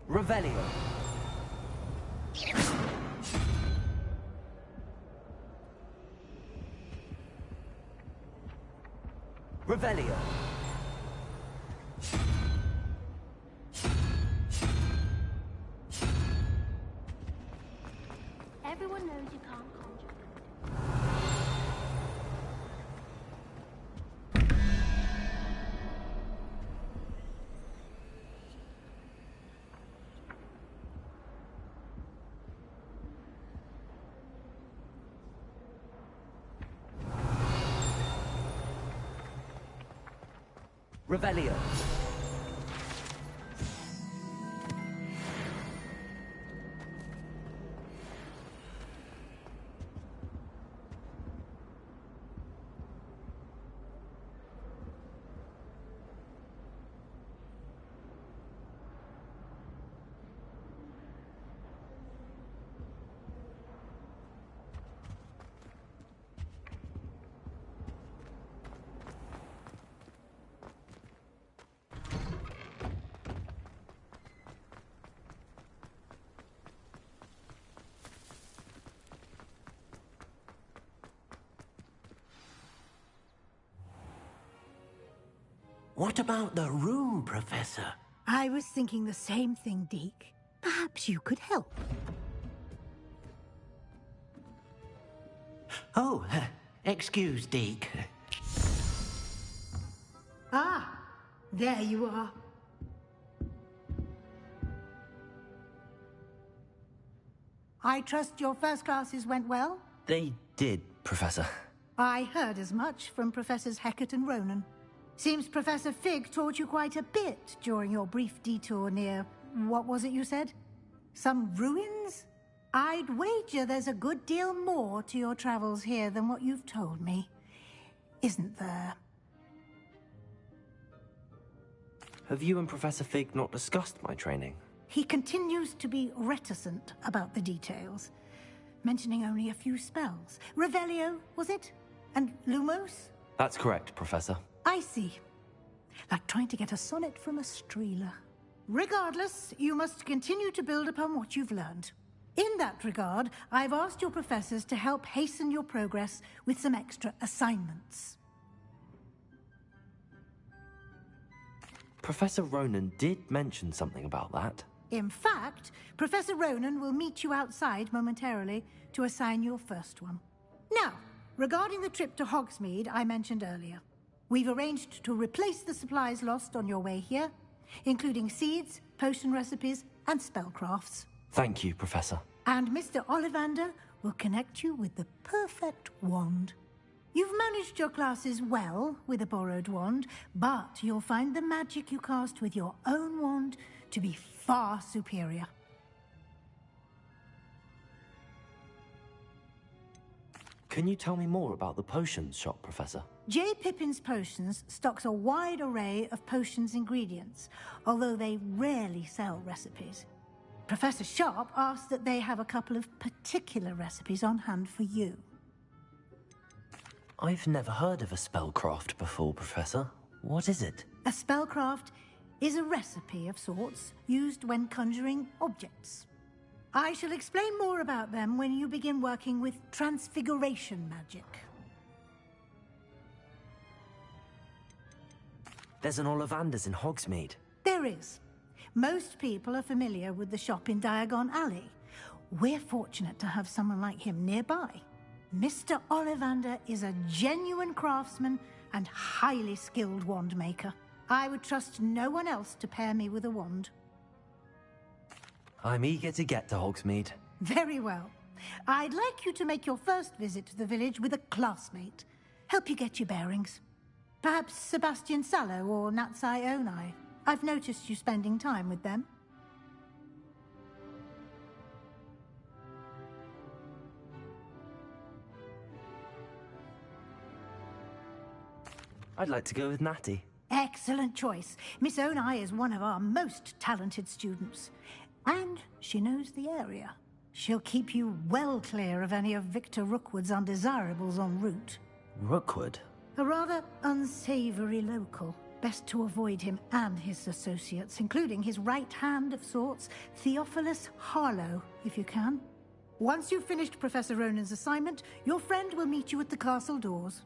Revelio. Revelio. Everyone knows you can't conjure. Revelio. What about the room, Professor? I was thinking the same thing, Deke. Perhaps Perhaps you could help. Oh, excuse, Deke. Ah, there you are. I trust your first classes went well? They did, Professor. I heard as much from Professors Hecat and Ronan. Seems Professor Fig taught you quite a bit during your brief detour near... what was it you said? Some ruins? I'd wager there's a good deal more to your travels here than what you've told me. Isn't there? Have you and Professor Fig not discussed my training? He continues to be reticent about the details, mentioning only a few spells. Revelio, was it? And Lumos? That's correct, Professor. I see. Like trying to get a sonnet from a streeler. Regardless, you must continue to build upon what you've learned. In that regard, I've asked your professors to help hasten your progress with some extra assignments. Professor Ronan did mention something about that. In fact, Professor Ronan will meet you outside momentarily to assign your first one. Now, regarding the trip to Hogsmeade I mentioned earlier, we've arranged to replace the supplies lost on your way here, including seeds, potion recipes, and spellcrafts. Thank you, Professor. And Mr. Ollivander will connect you with the perfect wand. You've managed your classes well with a borrowed wand, but you'll find the magic you cast with your own wand to be far superior. Can you tell me more about the potions shop, Professor? J. Pippin's Potions stocks a wide array of potions ingredients, although they rarely sell recipes. Professor Sharp asked that they have a couple of particular recipes on hand for you. I've never heard of a spellcraft before, Professor. What is it? A spellcraft is a recipe of sorts used when conjuring objects. I shall explain more about them when you begin working with transfiguration magic. There's an Ollivander's in Hogsmeade. There is. Most people are familiar with the shop in Diagon Alley. We're fortunate to have someone like him nearby. Mr. Ollivander is a genuine craftsman and highly skilled wand maker. I would trust no one else to pair me with a wand. I'm eager to get to Hogsmeade. Very well. I'd like you to make your first visit to the village with a classmate. Help you get your bearings. Perhaps Sebastian Sallow or Natsai Onai. I've noticed you spending time with them. I'd like to go with Natty. Excellent choice. Miss Onai is one of our most talented students. And she knows the area. She'll keep you well clear of any of Victor Rookwood's undesirables en route. Rookwood? A rather unsavory local. Best to avoid him and his associates, including his right hand of sorts, Theophilus Harlow, if you can. Once you've finished Professor Ronan's assignment, your friend will meet you at the castle doors.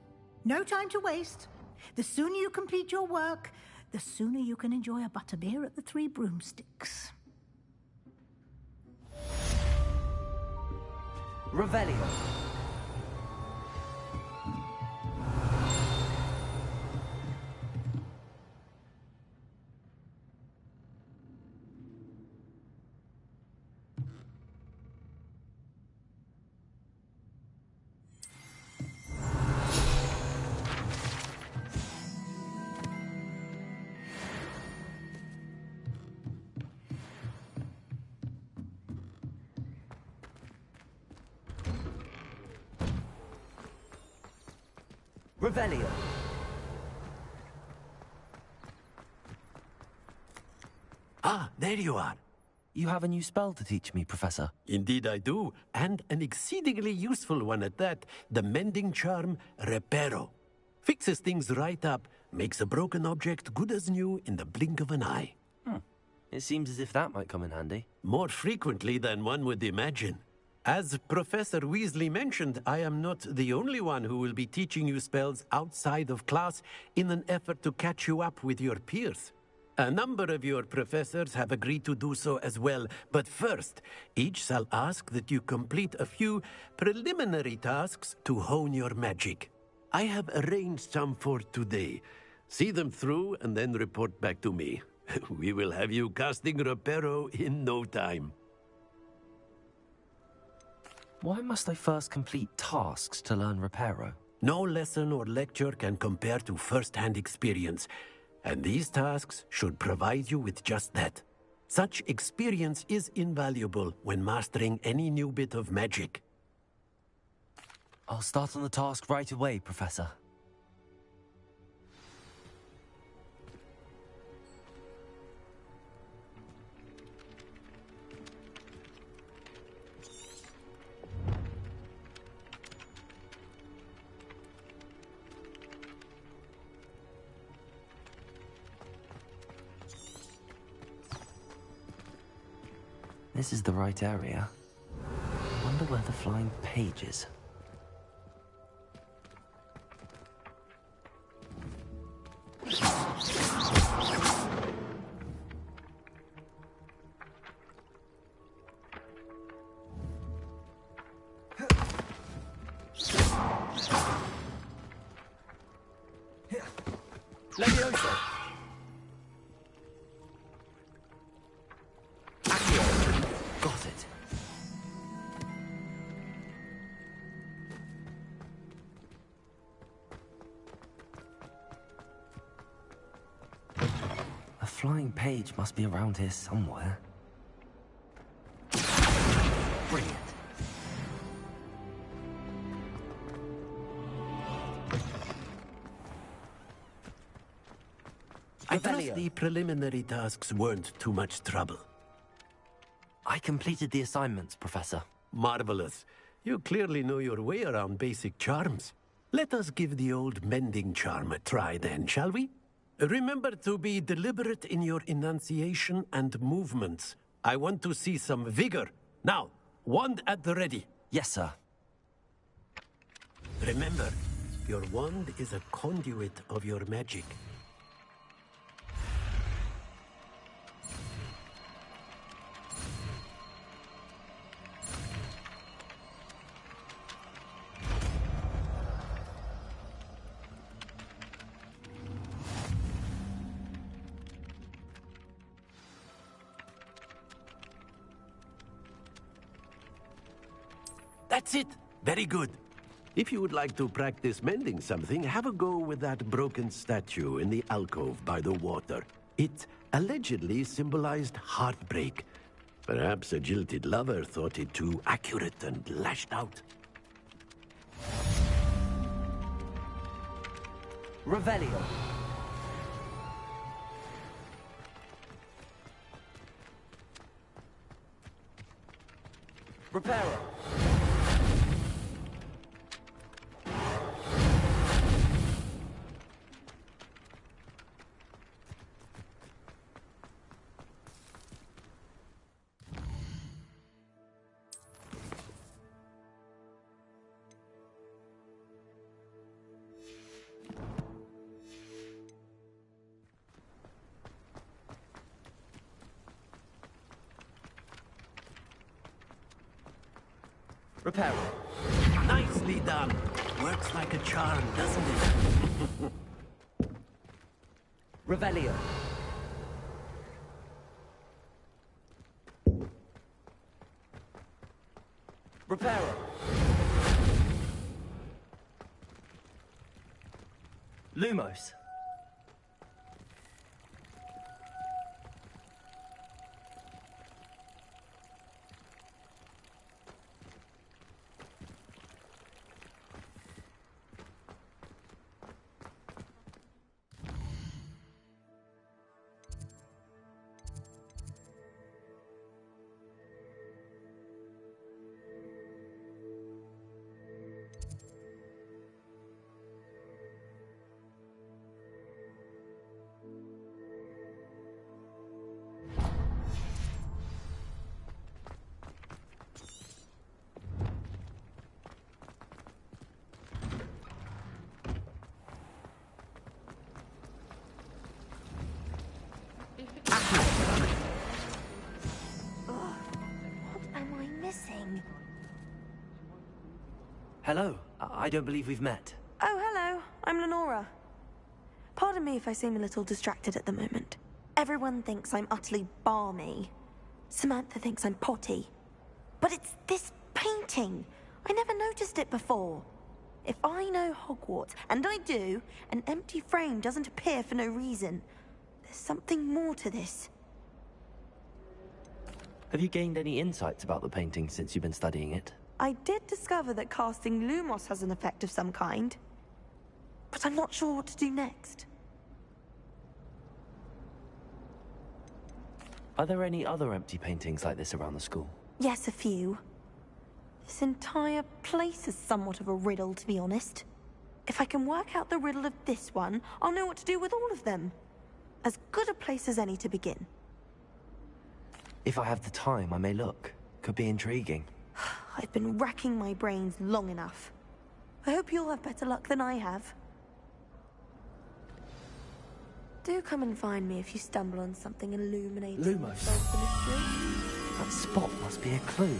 No time to waste. The sooner you complete your work, the sooner you can enjoy a butterbeer at the Three Broomsticks. Revelio. Revelio. Ah, there you are. You have a new spell to teach me, Professor. Indeed I do, and an exceedingly useful one at that. The mending charm, Reparo. Fixes things right up, makes a broken object good as new in the blink of an eye. It seems as if that might come in handy. More frequently than one would imagine. As Professor Weasley mentioned, I am not the only one who will be teaching you spells outside of class in an effort to catch you up with your peers. A number of your professors have agreed to do so as well, but first, each shall ask that you complete a few preliminary tasks to hone your magic. I have arranged some for today. See them through and then report back to me. We will have you casting Reparo in no time. Why must I first complete tasks to learn Reparo? No lesson or lecture can compare to first-hand experience, and these tasks should provide you with just that. Such experience is invaluable when mastering any new bit of magic. I'll start on the task right away, Professor. This is the right area. Wonder where the flying page is. Leviosa! Got it. A flying page must be around here somewhere. Brilliant. I trust the preliminary tasks weren't too much trouble. I completed the assignments, Professor. Marvelous. You clearly know your way around basic charms. Let us give the old mending charm a try then, shall we? Remember to be deliberate in your enunciation and movements. I want to see some vigor. Now, wand at the ready. Yes, sir. Remember, your wand is a conduit of your magic. That's it! Very good. If you would like to practice mending something, have a go with that broken statue in the alcove by the water. It allegedly symbolized heartbreak. Perhaps a jilted lover thought it too accurate and lashed out. Revelio. Reparo. Reparo. Nicely done. Works like a charm, doesn't it? Revelio. Reparo. Lumos. Hello. I don't believe we've met. Oh, hello. I'm Lenora. Pardon me if I seem a little distracted at the moment. Everyone thinks I'm utterly balmy. Samantha thinks I'm potty. But it's this painting. I never noticed it before. If I know Hogwarts, and I do, an empty frame doesn't appear for no reason. There's something more to this. Have you gained any insights about the painting since you've been studying it? I did discover that casting Lumos has an effect of some kind. But I'm not sure what to do next. Are there any other empty paintings like this around the school? Yes, a few. This entire place is somewhat of a riddle, to be honest. If I can work out the riddle of this one, I'll know what to do with all of them. As good a place as any to begin. If I have the time, I may look. Could be intriguing. I've been racking my brains long enough. I hope you'll have better luck than I have. Do come and find me if you stumble on something illuminating. Lumos. That spot must be a clue.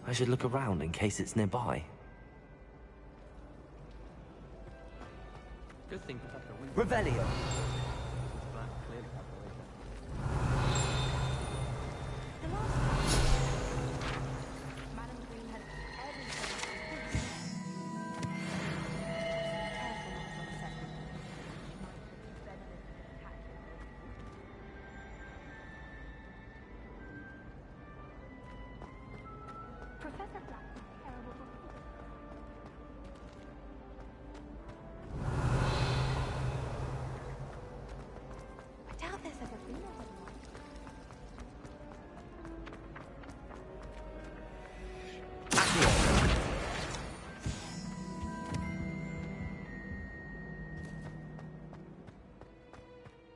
I should look around in case it's nearby. Good thing. Revelio.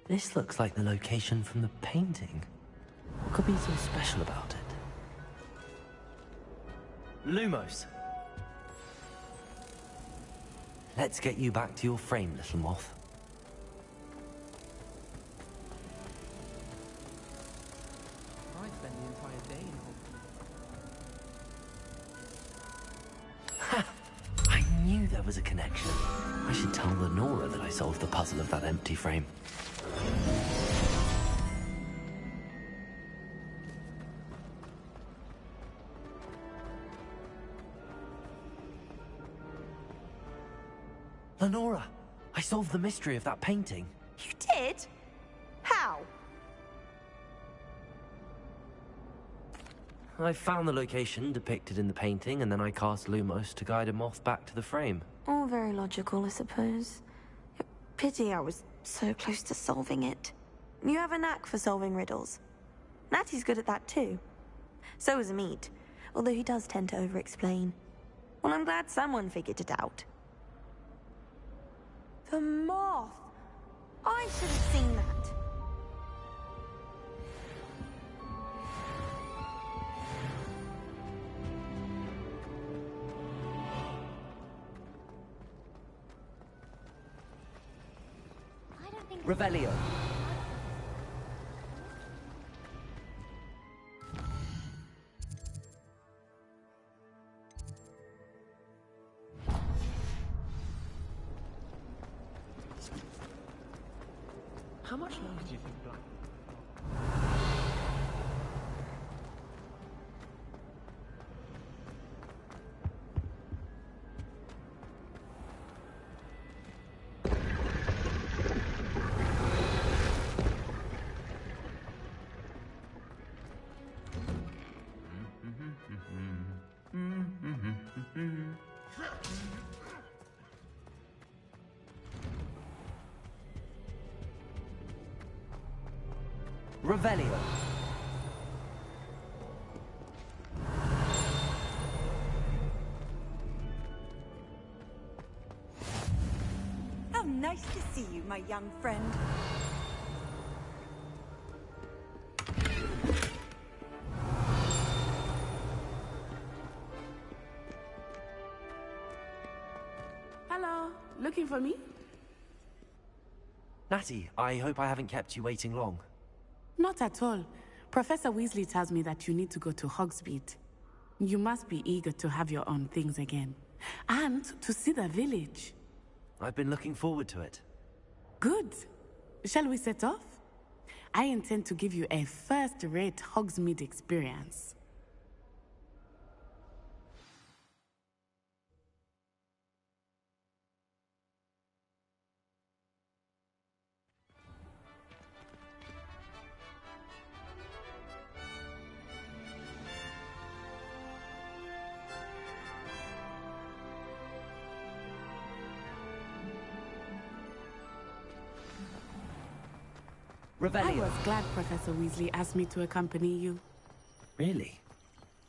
This looks like the location from the painting. What could be so special about it? Lumos! Let's get you back to your frame, little moth. I spent the entire day in Hogwarts. I knew there was a connection. I should tell Lenora that I solved the puzzle of that empty frame. Lenora, I solved the mystery of that painting. You did? How? I found the location depicted in the painting, and then I cast Lumos to guide a moth back to the frame. All very logical, I suppose. Pity I was so close to solving it. You have a knack for solving riddles. Natty's good at that too. So is Amit, although he does tend to over-explain. Well, I'm glad someone figured it out. The moth! I should have seen that. Revelio. How much longer do you think Black? Revelio. How nice to see you, my young friend. Hello, looking for me? Natty, I hope I haven't kept you waiting long. Not at all. Professor Weasley tells me that you need to go to Hogsmeade. You must be eager to have your own things again. And to see the village. I've been looking forward to it. Good. Shall we set off? I intend to give you a first-rate Hogsmeade experience. Revelio. I was glad Professor Weasley asked me to accompany you. Really?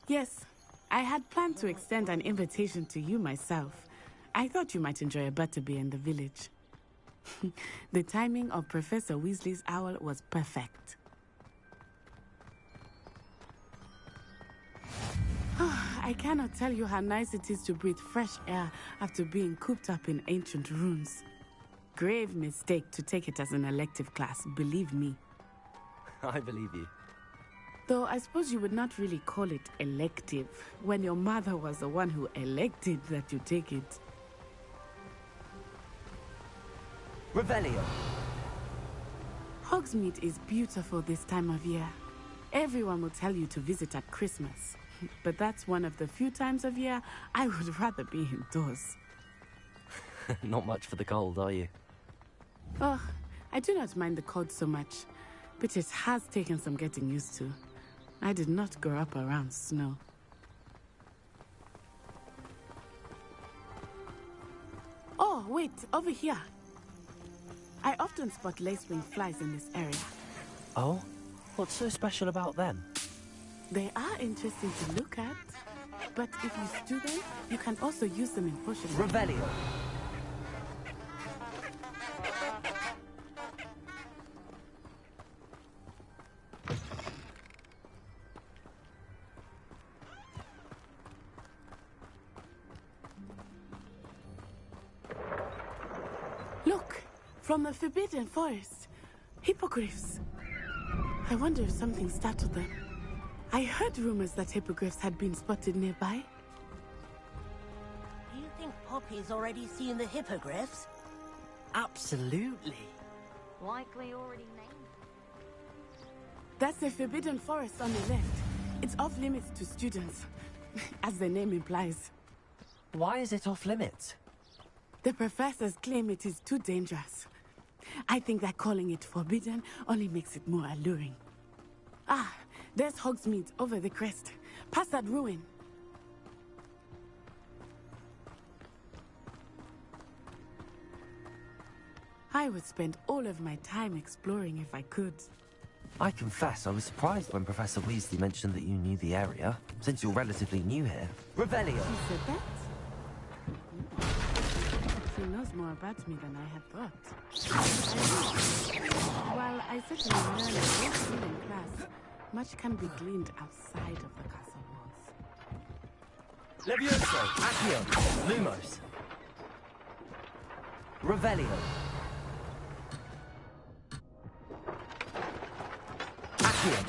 Yes. I had planned to extend an invitation to you myself. I thought you might enjoy a butterbeer in the village. The timing of Professor Weasley's owl was perfect. I cannot tell you how nice it is to breathe fresh air after being cooped up in ancient ruins. Grave mistake to take it as an elective class, believe me. I believe you. Though I suppose you would not really call it elective when your mother was the one who elected that you take it. Revelio. Hogsmeade is beautiful this time of year. Everyone will tell you to visit at Christmas. But that's one of the few times of year I would rather be indoors. Not much for the cold, are you? Oh, I do not mind the cold so much, but it has taken some getting used to. I did not grow up around snow. Oh, wait, over here. I often spot lacewing flies in this area. Oh? What's so special about them? They are interesting to look at, but if you stew them, you can also use them in potions. Revelio. Look, from the Forbidden Forest. Hippogriffs. I wonder if something startled them. I heard rumors that hippogriffs had been spotted nearby. Do you think Poppy's already seen the hippogriffs? Absolutely. Likely already named. That's the Forbidden Forest on the left. It's off limits to students, as the name implies. Why is it off limits? The professors claim it is too dangerous. I think that calling it forbidden only makes it more alluring. Ah, there's Hogsmeade over the crest. Past that ruin. I would spend all of my time exploring if I could. I confess I was surprised when Professor Weasley mentioned that you knew the area, since you're relatively new here. Revelio. She said that? She knows more about me than I had thought. While I certainly learned a great deal in class, much can be gleaned outside of the castle walls. Levioso. Accio. Lumos. Revelio. Accio.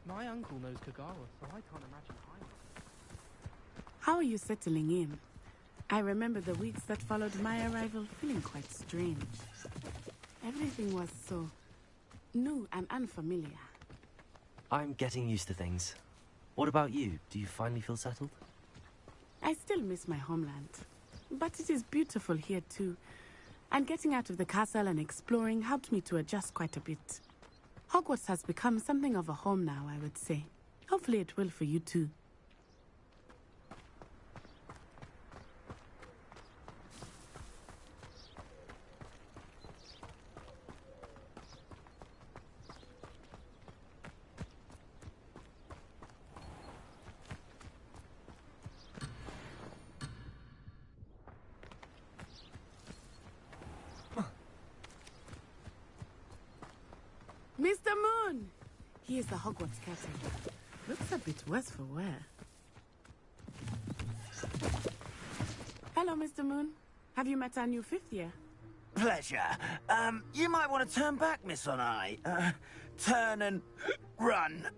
My uncle knows Kagawa, so I can't imagine hiding. How are you settling in? I remember the weeks that followed my arrival feeling quite strange. Everything was so new and unfamiliar. I'm getting used to things. What about you? Do you finally feel settled? I still miss my homeland, but it is beautiful here too. And getting out of the castle and exploring helped me to adjust quite a bit. Hogwarts has become something of a home now, I would say. Hopefully it will for you too. He is the Hogwarts caretaker. Looks a bit worse for wear. Hello, Mr. Moon. Have you met our new 5th year? Pleasure. You might want to turn back, Miss Onai. Turn and run.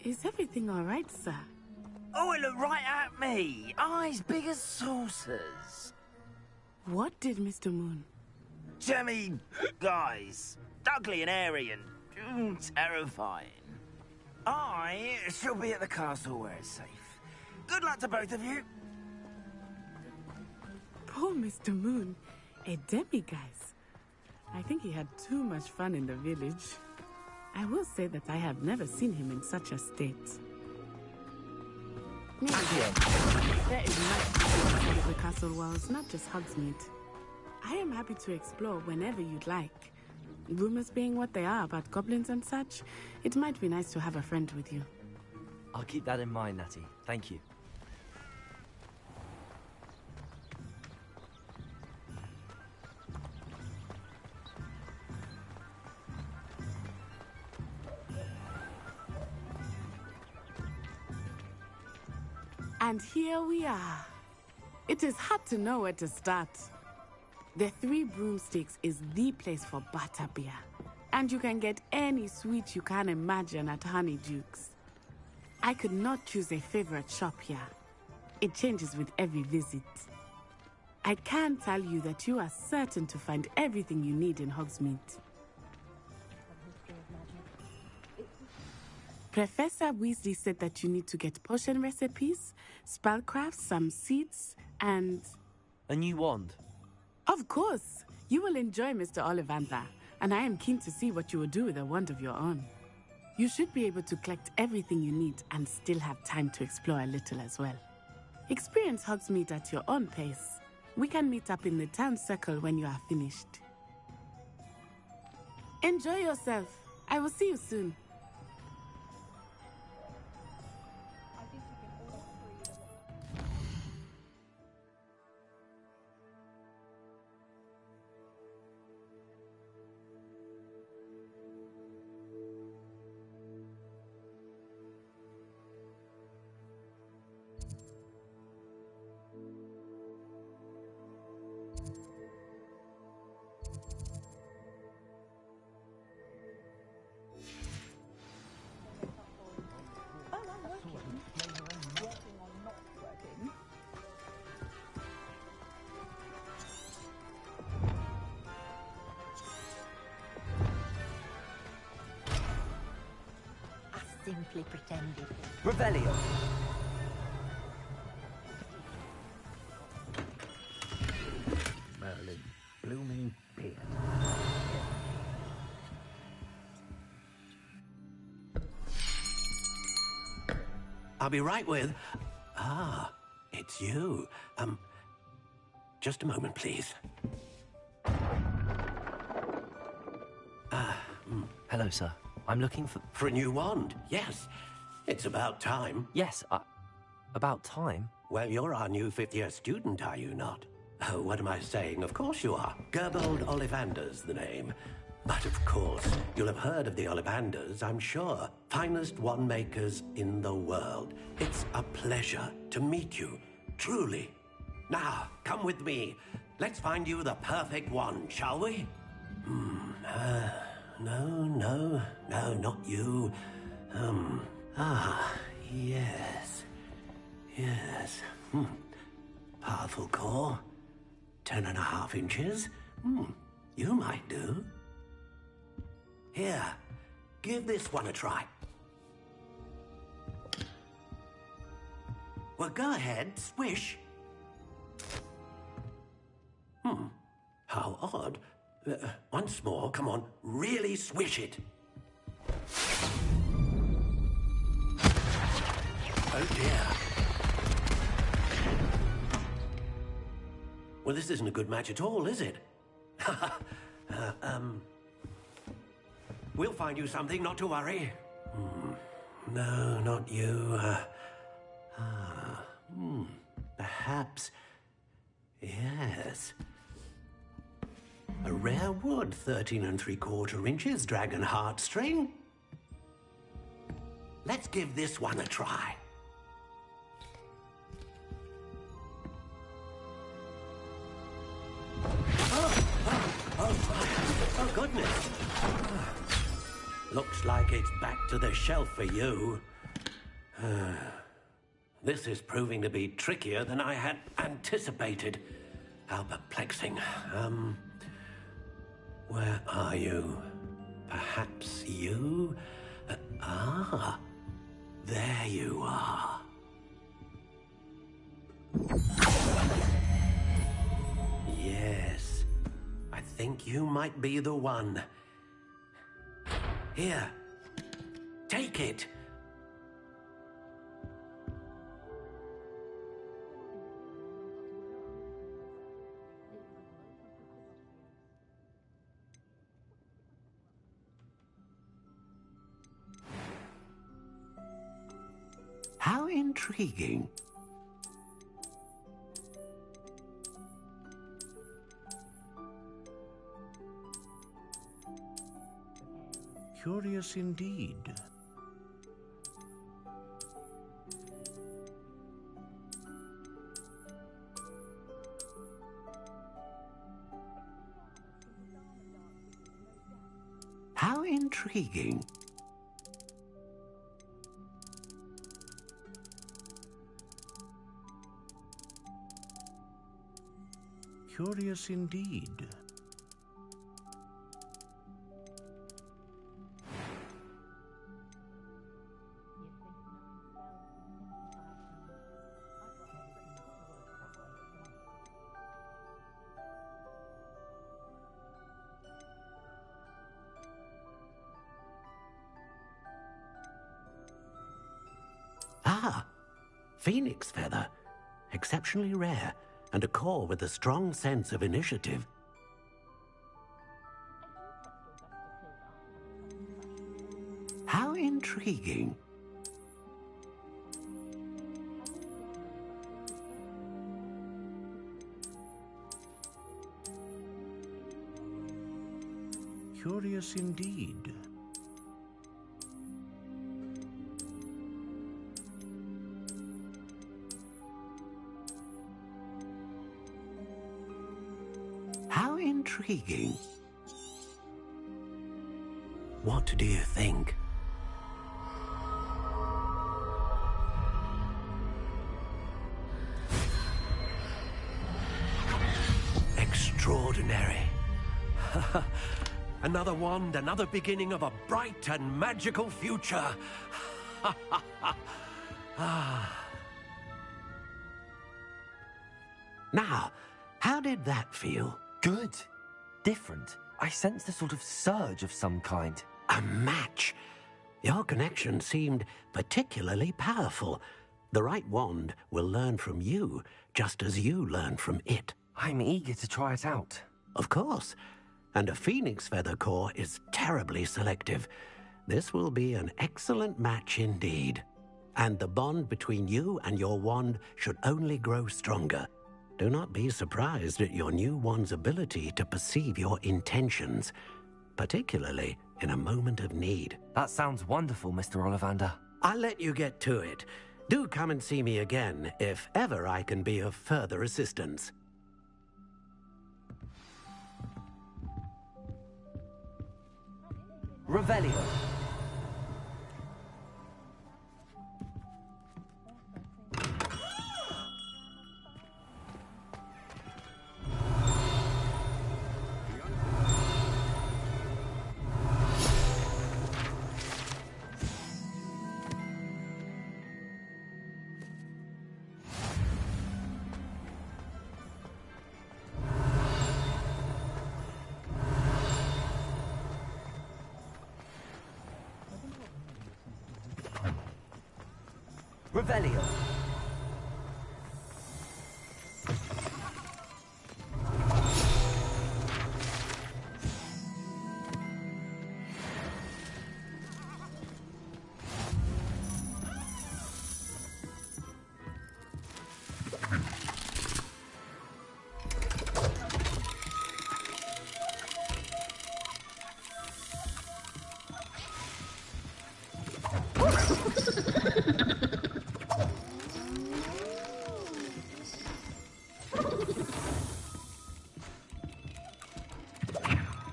Is everything all right, sir? Oh, it looked right at me. Eyes big as saucers. What did Mr. Moon? Jemmy, guys. Ugly and airy and terrifying. I shall be at the castle where it's safe. Good luck to both of you. Poor Mr. Moon. A demiguise. I think he had too much fun in the village. I will say that I have never seen him in such a state. There is much outside of the castle walls, not just Hogsmeade. I am happy to explore whenever you'd like. Rumors being what they are about goblins and such, it might be nice to have a friend with you. I'll keep that in mind, Natty. Thank you. And here we are. It is hard to know where to start. The Three Broomsticks is the place for butterbeer. And you can get any sweet you can imagine at Honeydukes. I could not choose a favorite shop here. It changes with every visit. I can tell you that you are certain to find everything you need in Hogsmeade. Professor Weasley said that you need to get potion recipes, spellcrafts, some seeds, and... A new wand? Of course! You will enjoy Mr. Ollivander, and I am keen to see what you will do with a wand of your own. You should be able to collect everything you need and still have time to explore a little as well. Experience Hogsmeade at your own pace. We can meet up in the town circle when you are finished. Enjoy yourself. I will see you soon. Simply pretended. Revelio. Merlin, blooming beard. I'll be right with... Ah, it's you. Just a moment, please. Hello, sir. I'm looking for... For a new wand, yes. It's about time. Yes, about time? Well, you're our new 5th-year student, are you not? Oh, what am I saying? Of course you are. Gerbold Ollivander's the name. But of course, you'll have heard of the Ollivanders, I'm sure. Finest wand makers in the world. It's a pleasure to meet you, truly. Now, come with me. Let's find you the perfect wand, shall we? No, not you. Yes. Powerful core. 10.5 inches. You might do. Here, give this one a try. Well, go ahead, swish. How odd. Once more, come on, really swish it. Oh dear. Well, this isn't a good match at all, is it? We'll find you something, not to worry. No, not you. Perhaps... Yes. A rare wood, 13 3/4 inches, dragon heartstring. let's give this one a try. Oh, goodness. Looks like it's back to the shelf for you. This is proving to be trickier than I had anticipated. How perplexing. Where are you? Perhaps you? There you are. Yes, I think you might be the one. Here, take it. How intriguing. Curious indeed. How intriguing. Curious indeed. Ah, phoenix feather. Exceptionally rare, and a core with a strong sense of initiative. How intriguing. Curious indeed. How intriguing. What do you think? Extraordinary. Another wand, another beginning of a bright and magical future. Now, how did that feel? Good. Different. I sensed a sort of surge of some kind. A match. Your connection seemed particularly powerful. The right wand will learn from you, just as you learn from it. I'm eager to try it out. Of course. And a phoenix feather core is terribly selective. This will be an excellent match indeed. And the bond between you and your wand should only grow stronger. Do not be surprised at your new wand's ability to perceive your intentions, particularly in a moment of need. That sounds wonderful, Mr. Ollivander. I'll let you get to it. Do come and see me again if ever I can be of further assistance. Revelio. Revelio.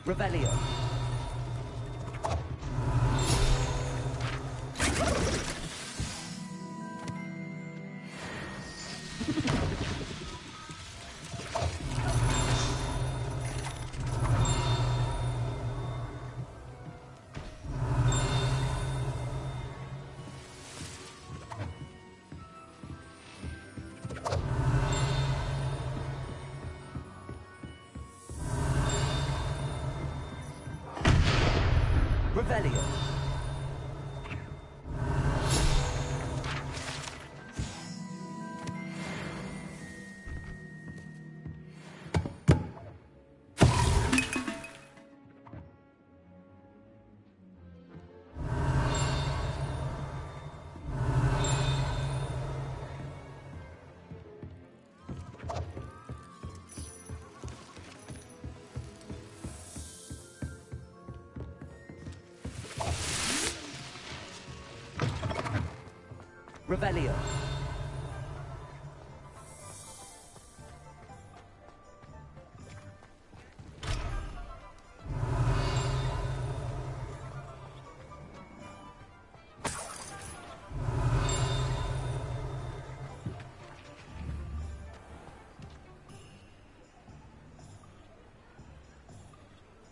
Revelio. Revelio. Revelio.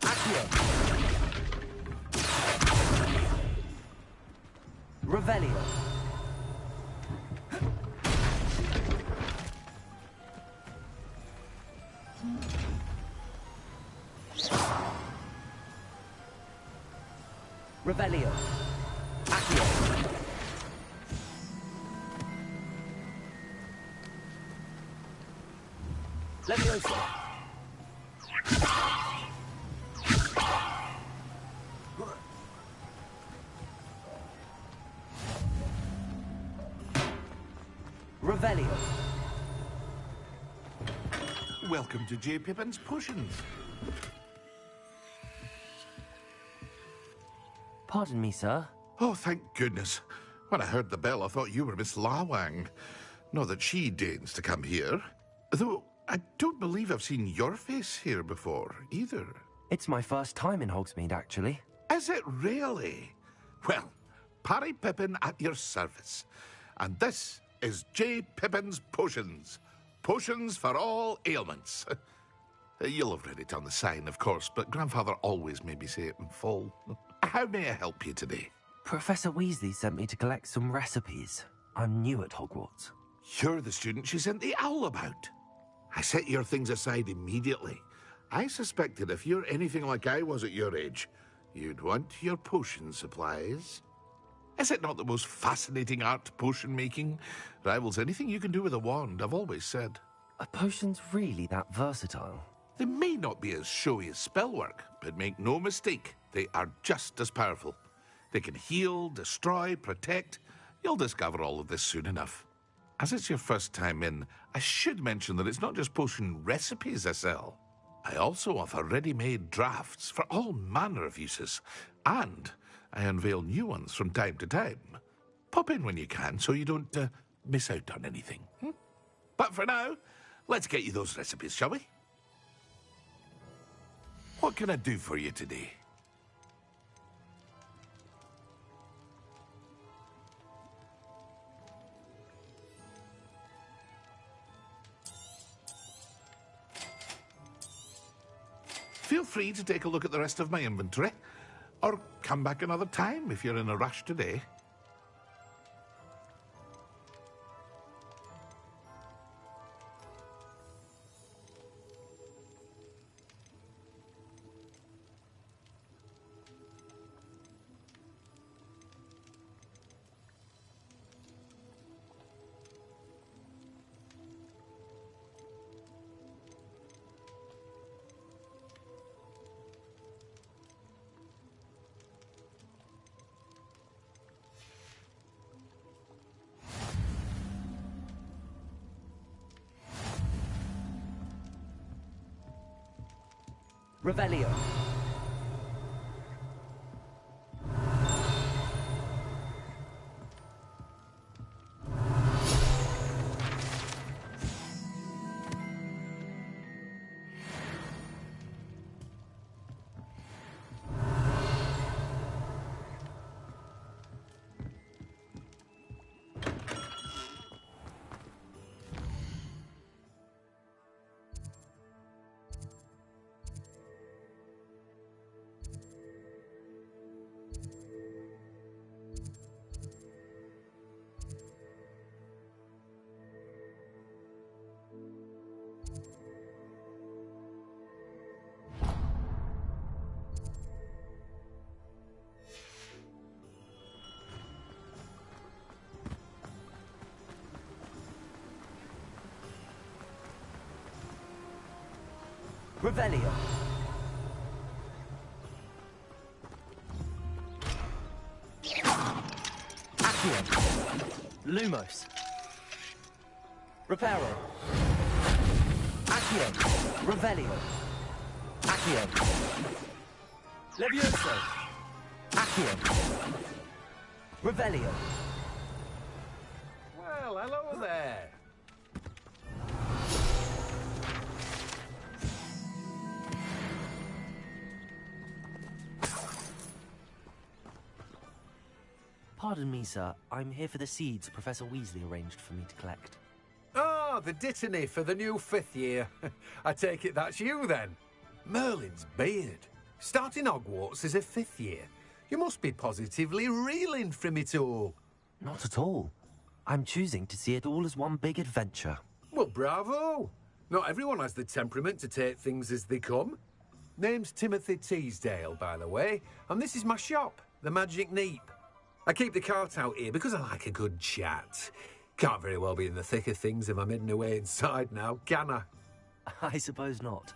Accio. Revelio. Revelio. Accio. Leviosa. Revelio. Welcome to J. Pippin's Potions. Pardon me, sir. Oh, thank goodness. When I heard the bell, I thought you were Miss Lawang. Not that she deigns to come here. Though, I don't believe I've seen your face here before, either. It's my first time in Hogsmeade, actually. Is it really? Well, Parry Pippin at your service. And this is J. Pippin's Potions. Potions for all ailments. You'll have read it on the sign, of course, but Grandfather always made me say it in full. How may I help you today? Professor Weasley sent me to collect some recipes. I'm new at Hogwarts. You're the student she sent the owl about. I set your things aside immediately. I suspected if you're anything like I was at your age, you'd want your potion supplies. Is it not the most fascinating art, potion making? Rivals anything you can do with a wand, I've always said. Are potions really that versatile? They may not be as showy as spellwork, but make no mistake, they are just as powerful. They can heal, destroy, protect. You'll discover all of this soon enough. As it's your first time in, I should mention that it's not just potion recipes I sell. I also offer ready-made drafts for all manner of uses, and I unveil new ones from time to time. Pop in when you can so you don't miss out on anything. But for now, let's get you those recipes, shall we? What can I do for you today? Feel free to take a look at the rest of my inventory, or come back another time if you're in a rush today. Revelio. Revelio. Accio. Lumos. Reparo. Accio. Revelio. Accio. Levioso. Accio. Revelio. Well, hello there. Pardon me, sir. I'm here for the seeds Professor Weasley arranged for me to collect. Oh, the dittany for the new 5th year. I take it that's you, then. Merlin's beard. Starting Hogwarts as a 5th year. You must be positively reeling from it all. Not at all. I'm choosing to see it all as one big adventure. Well, bravo. Not everyone has the temperament to take things as they come. Name's Timothy Teasdale, by the way, and this is my shop, the Magic Neep. I keep the cart out here because I like a good chat. Can't very well be in the thick of things if I'm hidden away inside now, can I? I suppose not.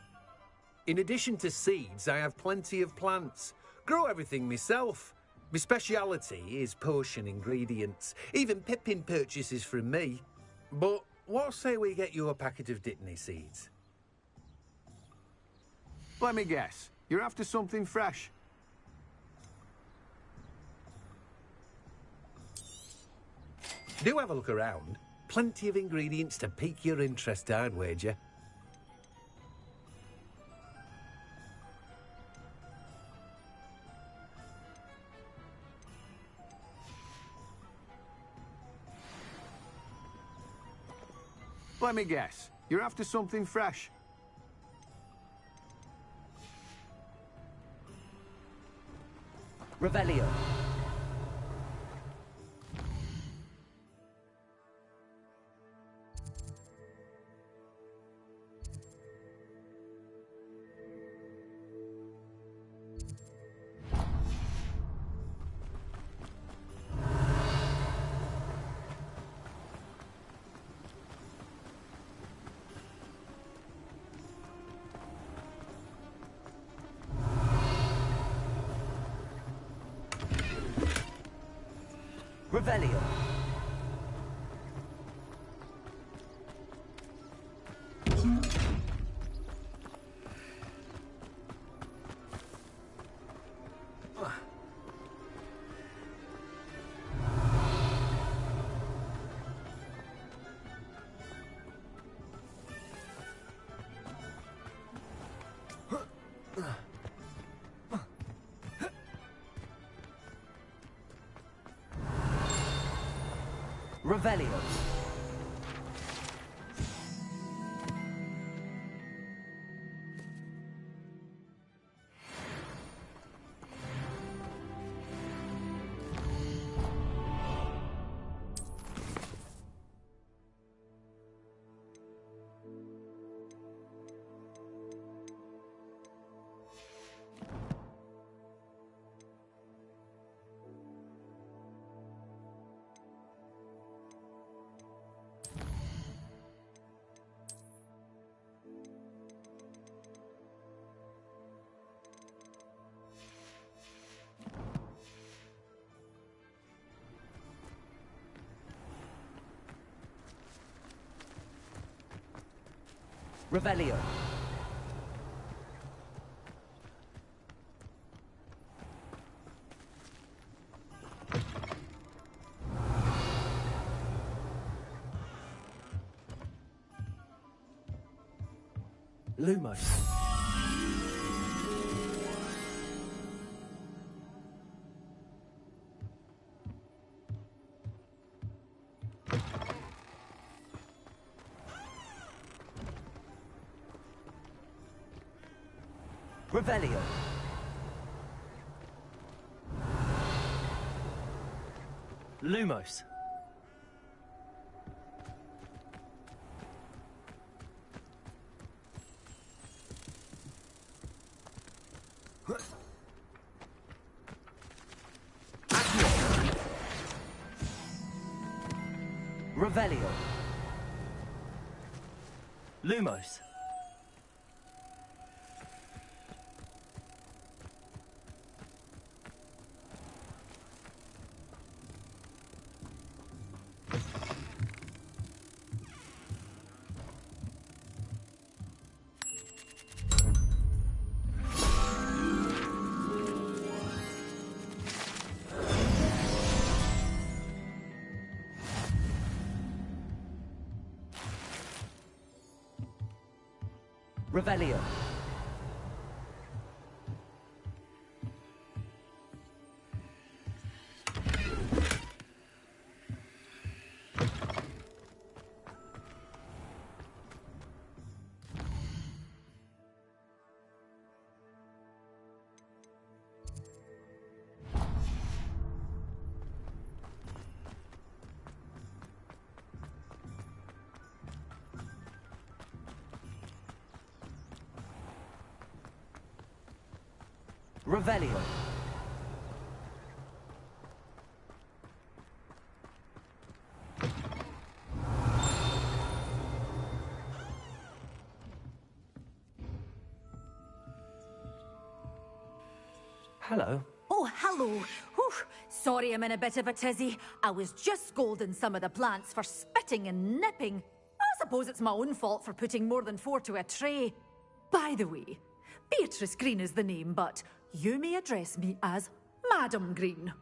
In addition to seeds, I have plenty of plants. Grow everything myself. My speciality is potion ingredients. Even Pippin purchases from me. But what say we get you a packet of Dittany seeds? Let me guess. You're after something fresh. Do have a look around. Plenty of ingredients to pique your interest, I'd wager. Let me guess. You're after something fresh. Revelio. Revelio. Revelio. Revelio. Lumos. Revelio. Lumos. Revelio. Lumos. Revelio. Revelio. Hello. Oh, hello. Whew. Sorry I'm in a bit of a tizzy. I was just scolding some of the plants for spitting and nipping. I suppose it's my own fault for putting more than 4 to a tray. By the way, Beatrice Green is the name, but you may address me as Madam Green.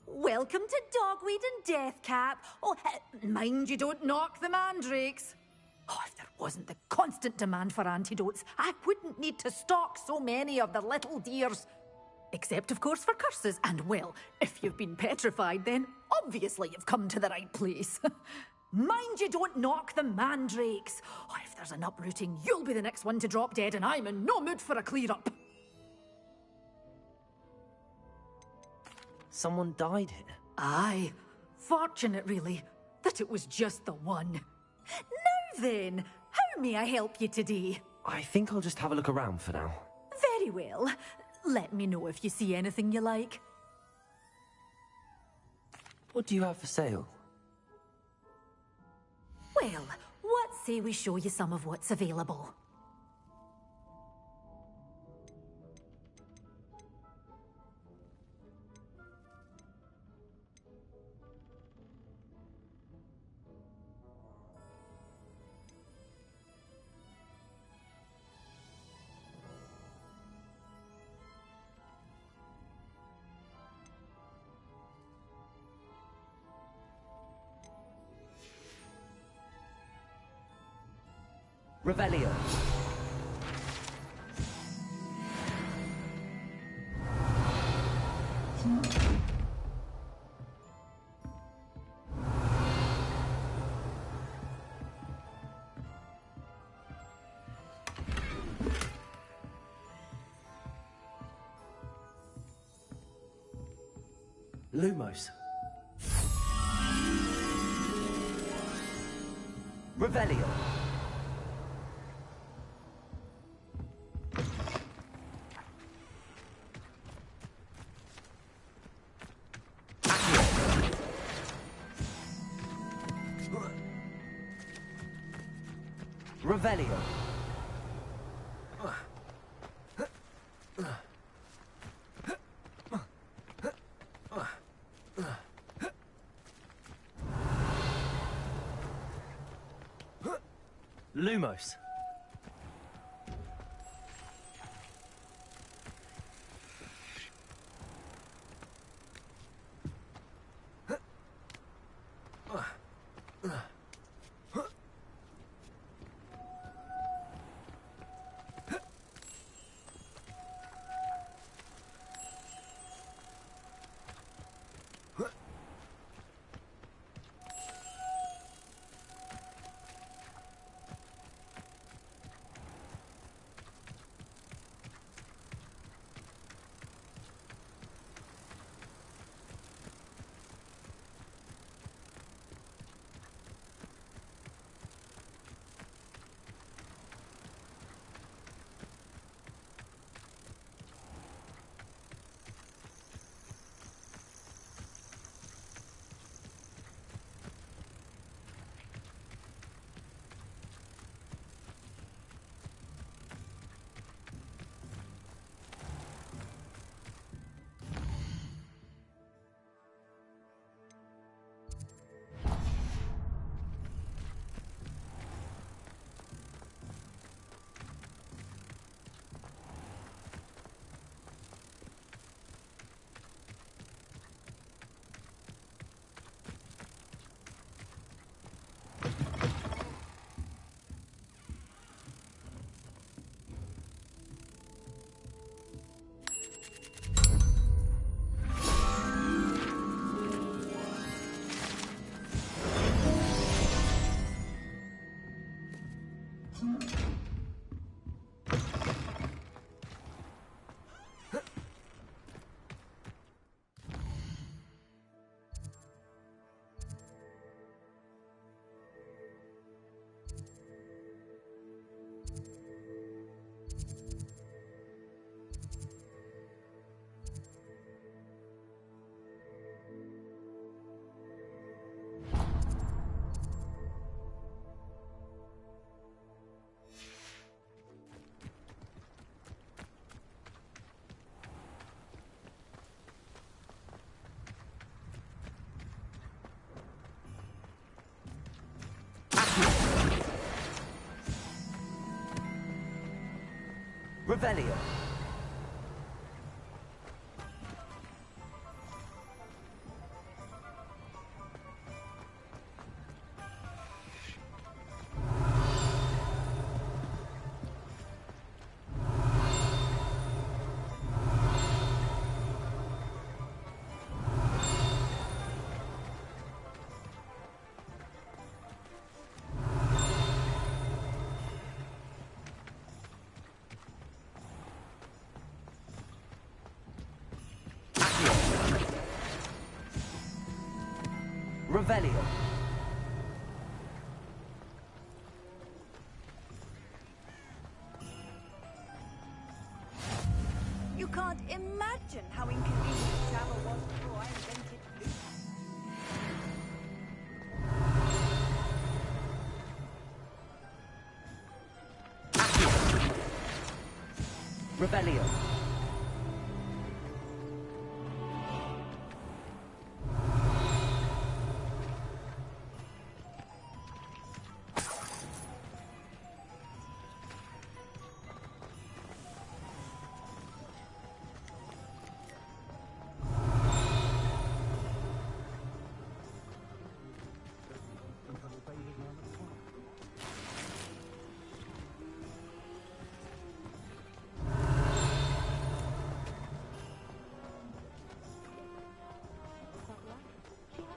Welcome to Dogweed and Deathcap. Oh, mind you don't knock the mandrakes. Oh, if there wasn't the constant demand for antidotes, I wouldn't need to stock so many of the little dears. Except, of course, for curses. And, well, if you've been petrified, then obviously you've come to the right place. Mind you don't knock the mandrakes. Oh, if there's an uprooting, you'll be the next one to drop dead, and I'm in no mood for a clear-up. Someone died here? Aye. Fortunate, really, that it was just the one. Now then, how may I help you today? I think I'll just have a look around for now. Very well. Let me know if you see anything you like. What do you have for sale? Well, what say we show you some of what's available? Revelio. Lumos. Revelio. Revelio. Lumos. Revelio. Revelio. You can't imagine how inconvenient travel was before I invented blue. Revelio.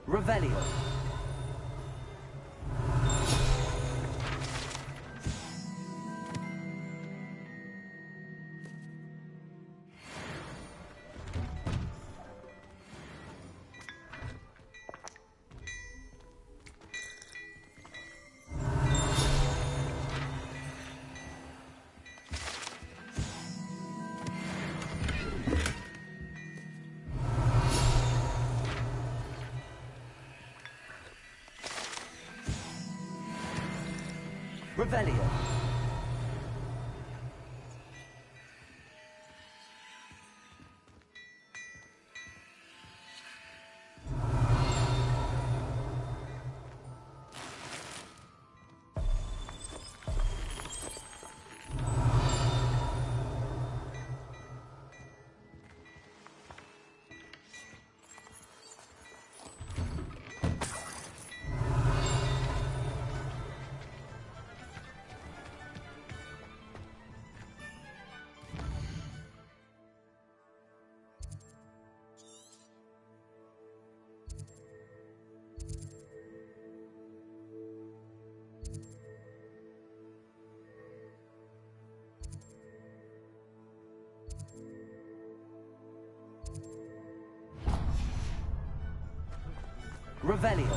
Revelio. Revelio. Revelio.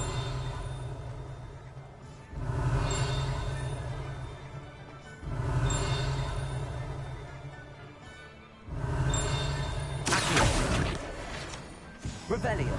Revelio.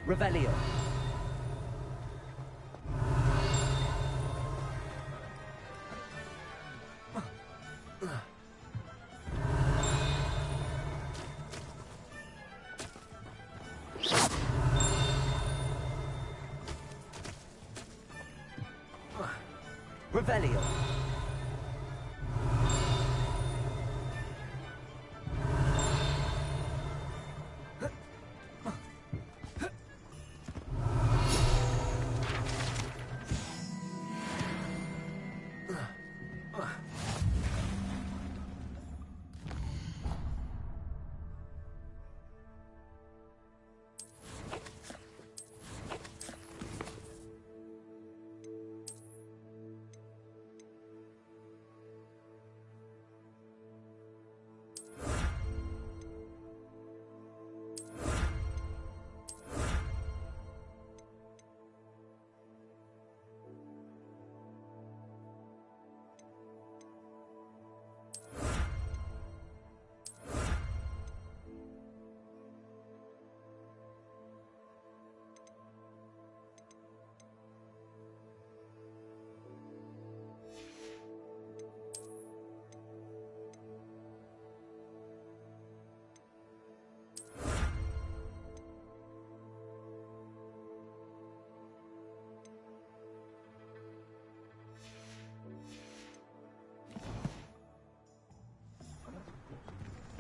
Revelio. Revelio.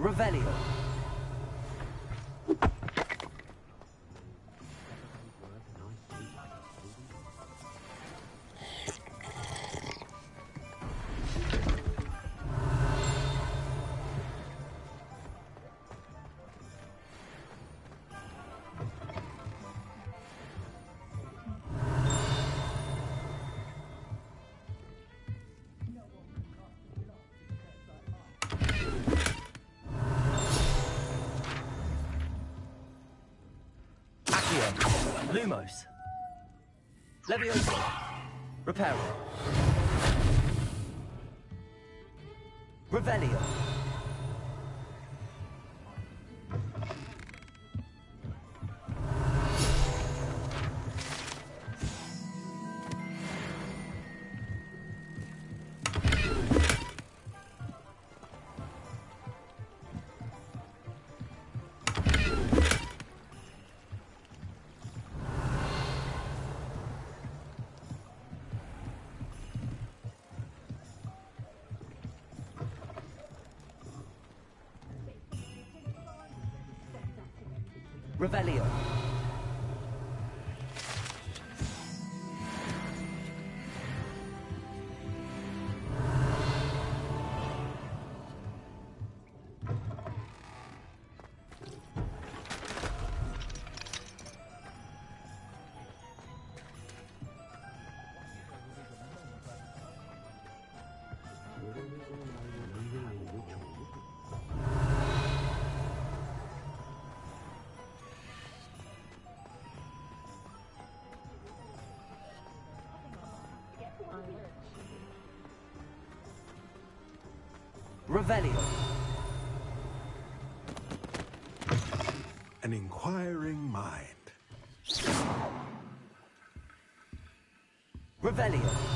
Revelio. Lumos. Levioso. Reparo. Revelio. Revelio. Revelio. An inquiring mind. Revelio.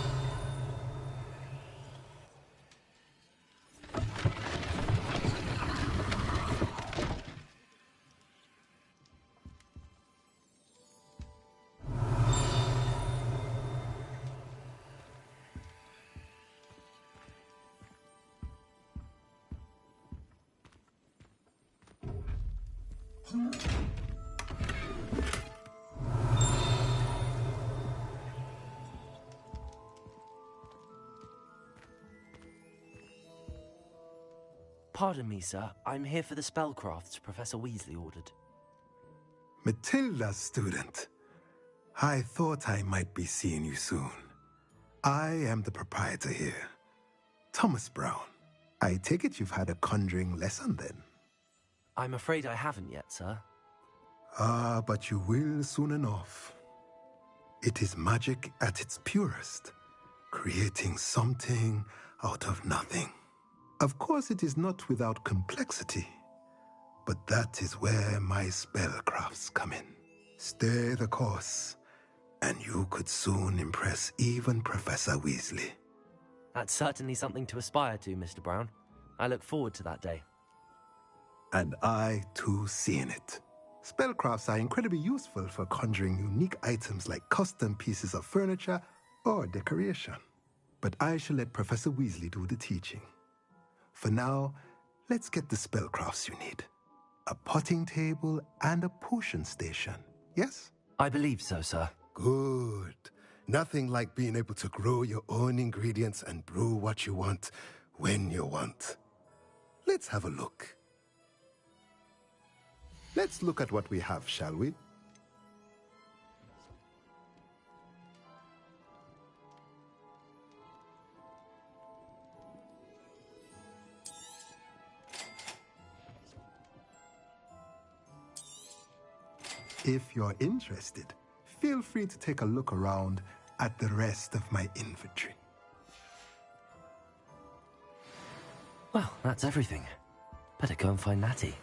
Pardon me, sir. I'm here for the spellcrafts Professor Weasley ordered. Matilda, student. I thought I might be seeing you soon. I am the proprietor here, Thomas Brown. I take it you've had a conjuring lesson then? I'm afraid I haven't yet, sir. Ah, but you will soon enough. It is magic at its purest, creating something out of nothing. Of course, it is not without complexity, but that is where my spellcrafts come in. Stay the course, and you could soon impress even Professor Weasley. That's certainly something to aspire to, Mr. Brown. I look forward to that day. And I, too, seeing it. Spellcrafts are incredibly useful for conjuring unique items like custom pieces of furniture or decoration. But I shall let Professor Weasley do the teaching. For now, let's get the spellcrafts you need. A potting table and a potion station, yes? I believe so, sir. Good. Nothing like being able to grow your own ingredients and brew what you want when you want. Let's have a look. Let's look at what we have, shall we? If you're interested, feel free to take a look around at the rest of my inventory. Well, that's everything. Better go and find Natty.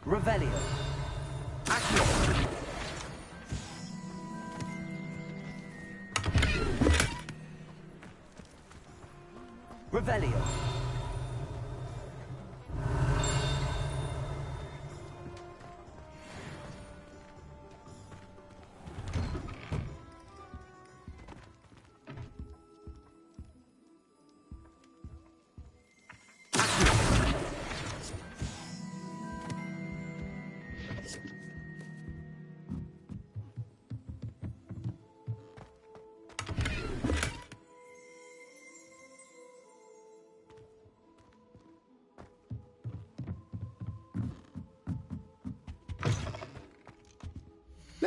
Revelio. Accio. Revelio.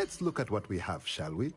Let's look at what we have, shall we?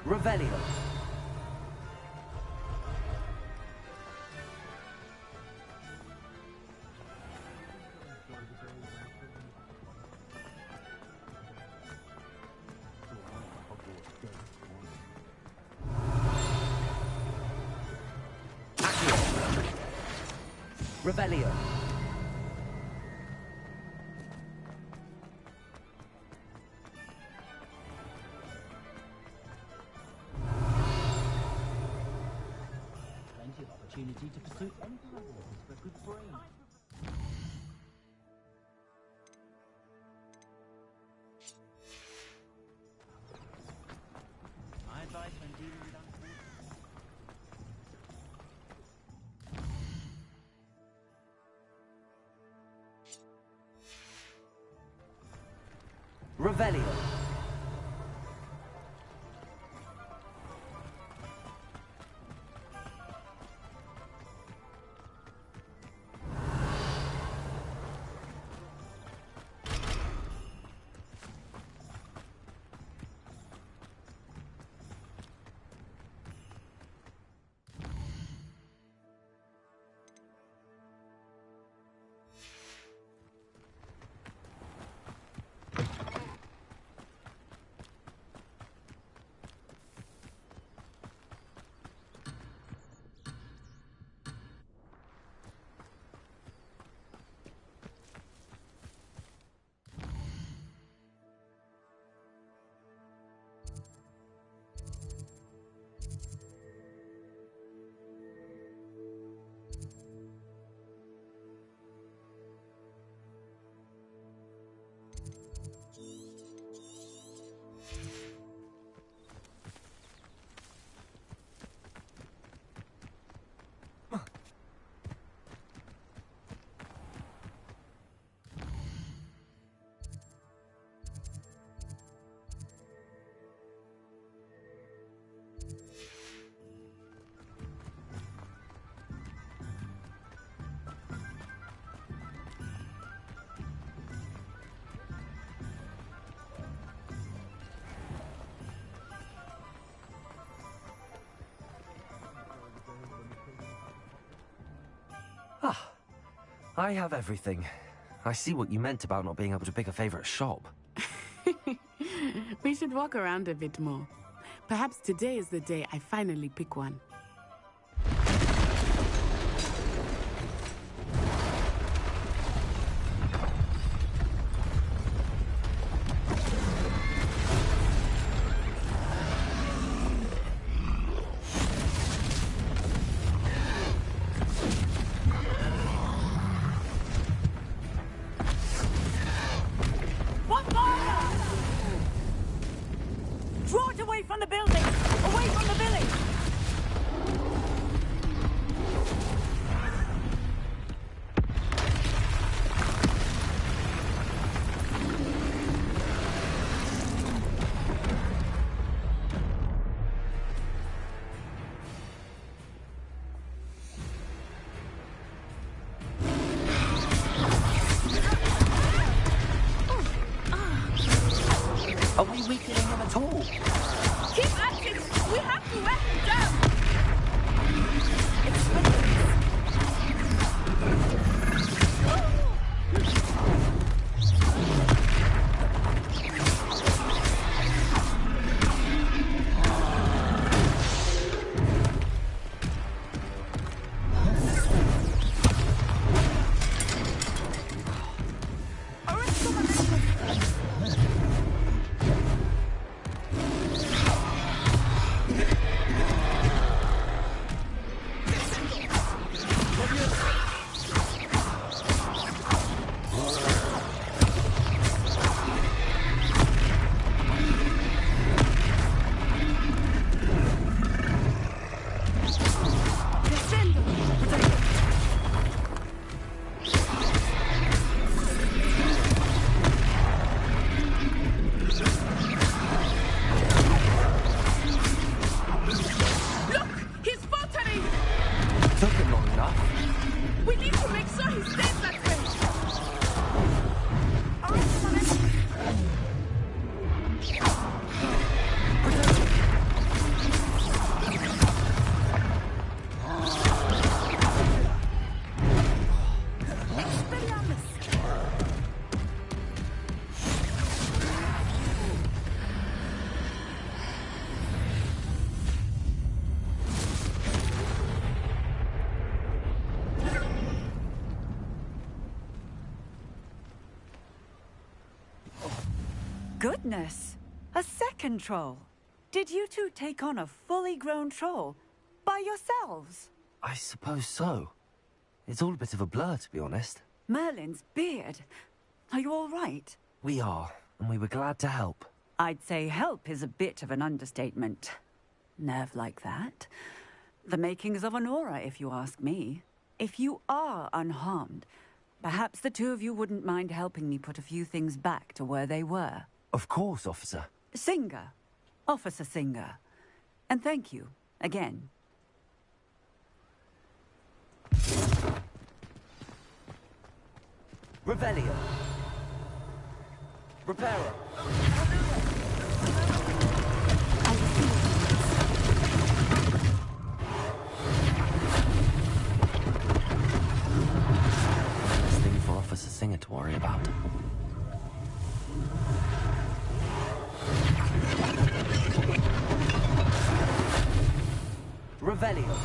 Revelio. Revelio. Plenty of opportunity to pursue any rewards for a good brain. My advice when dealing with Revelio. Ah, I have everything. I see what you meant about not being able to pick a favorite shop. We should walk around a bit more. Perhaps today is the day I finally pick one. Draw it away from the building! Away from the village! Are we weakening him at all? Keep acting! We have to wear him down! Took him long enough. We need to make sure he stays that way! Goodness! A second troll! Did you two take on a fully grown troll? By yourselves? I suppose so. It's all a bit of a blur, to be honest. Merlin's beard. Are you all right? We are, and we were glad to help. I'd say help is a bit of an understatement. Nerve like that. The makings of an aura, if you ask me. If you are unharmed, perhaps the two of you wouldn't mind helping me put a few things back to where they were. Of course, officer. Singer. Officer Singer. And thank you, again. Revelio. Reparo. This thing for Officer Singer to worry about. Revelio.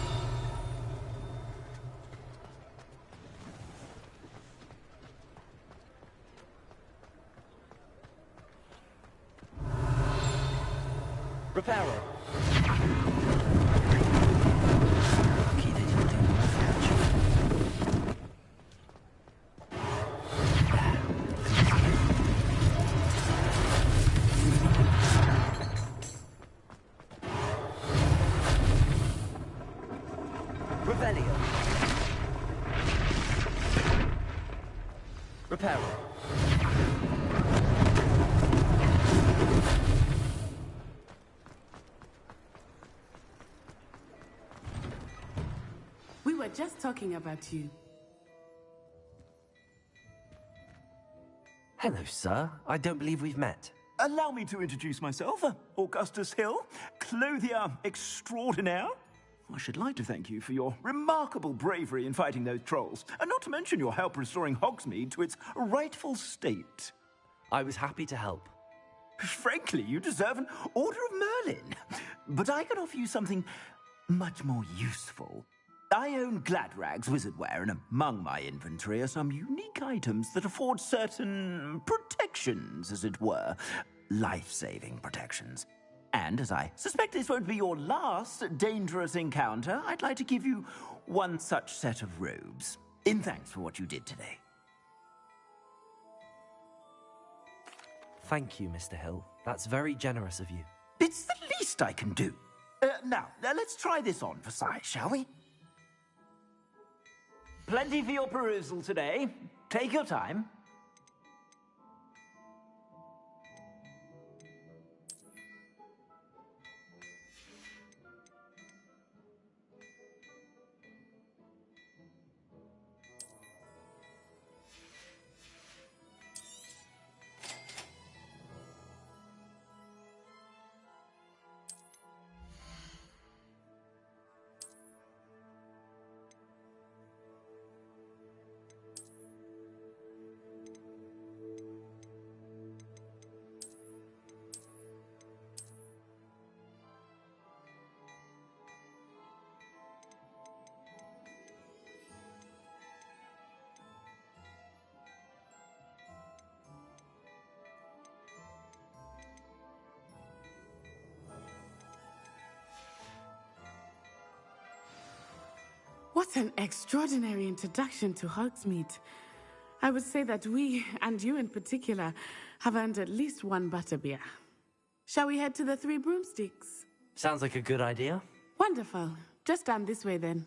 Reparo. Lucky they didn't do more damage. Revelio. Reparo. We were just talking about you. Hello, sir. I don't believe we've met. Allow me to introduce myself. Augustus Hill, clothier extraordinaire. I should like to thank you for your remarkable bravery in fighting those trolls, and not to mention your help restoring Hogsmeade to its rightful state. I was happy to help. Frankly, you deserve an Order of Merlin. But I can offer you something much more useful. I own Gladrag's wizardware, and among my inventory are some unique items that afford certain protections, as it were. Life-saving protections. And as I suspect this won't be your last dangerous encounter, I'd like to give you one such set of robes, in thanks for what you did today. Thank you, Mr. Hill. That's very generous of you. It's the least I can do. Now, let's try this on for size, shall we? Plenty for your perusal today. Take your time. What an extraordinary introduction to Hogsmeade. I would say that we, and you in particular, have earned at least one butterbeer. Shall we head to the Three Broomsticks? Sounds like a good idea. Wonderful. Just down this way then.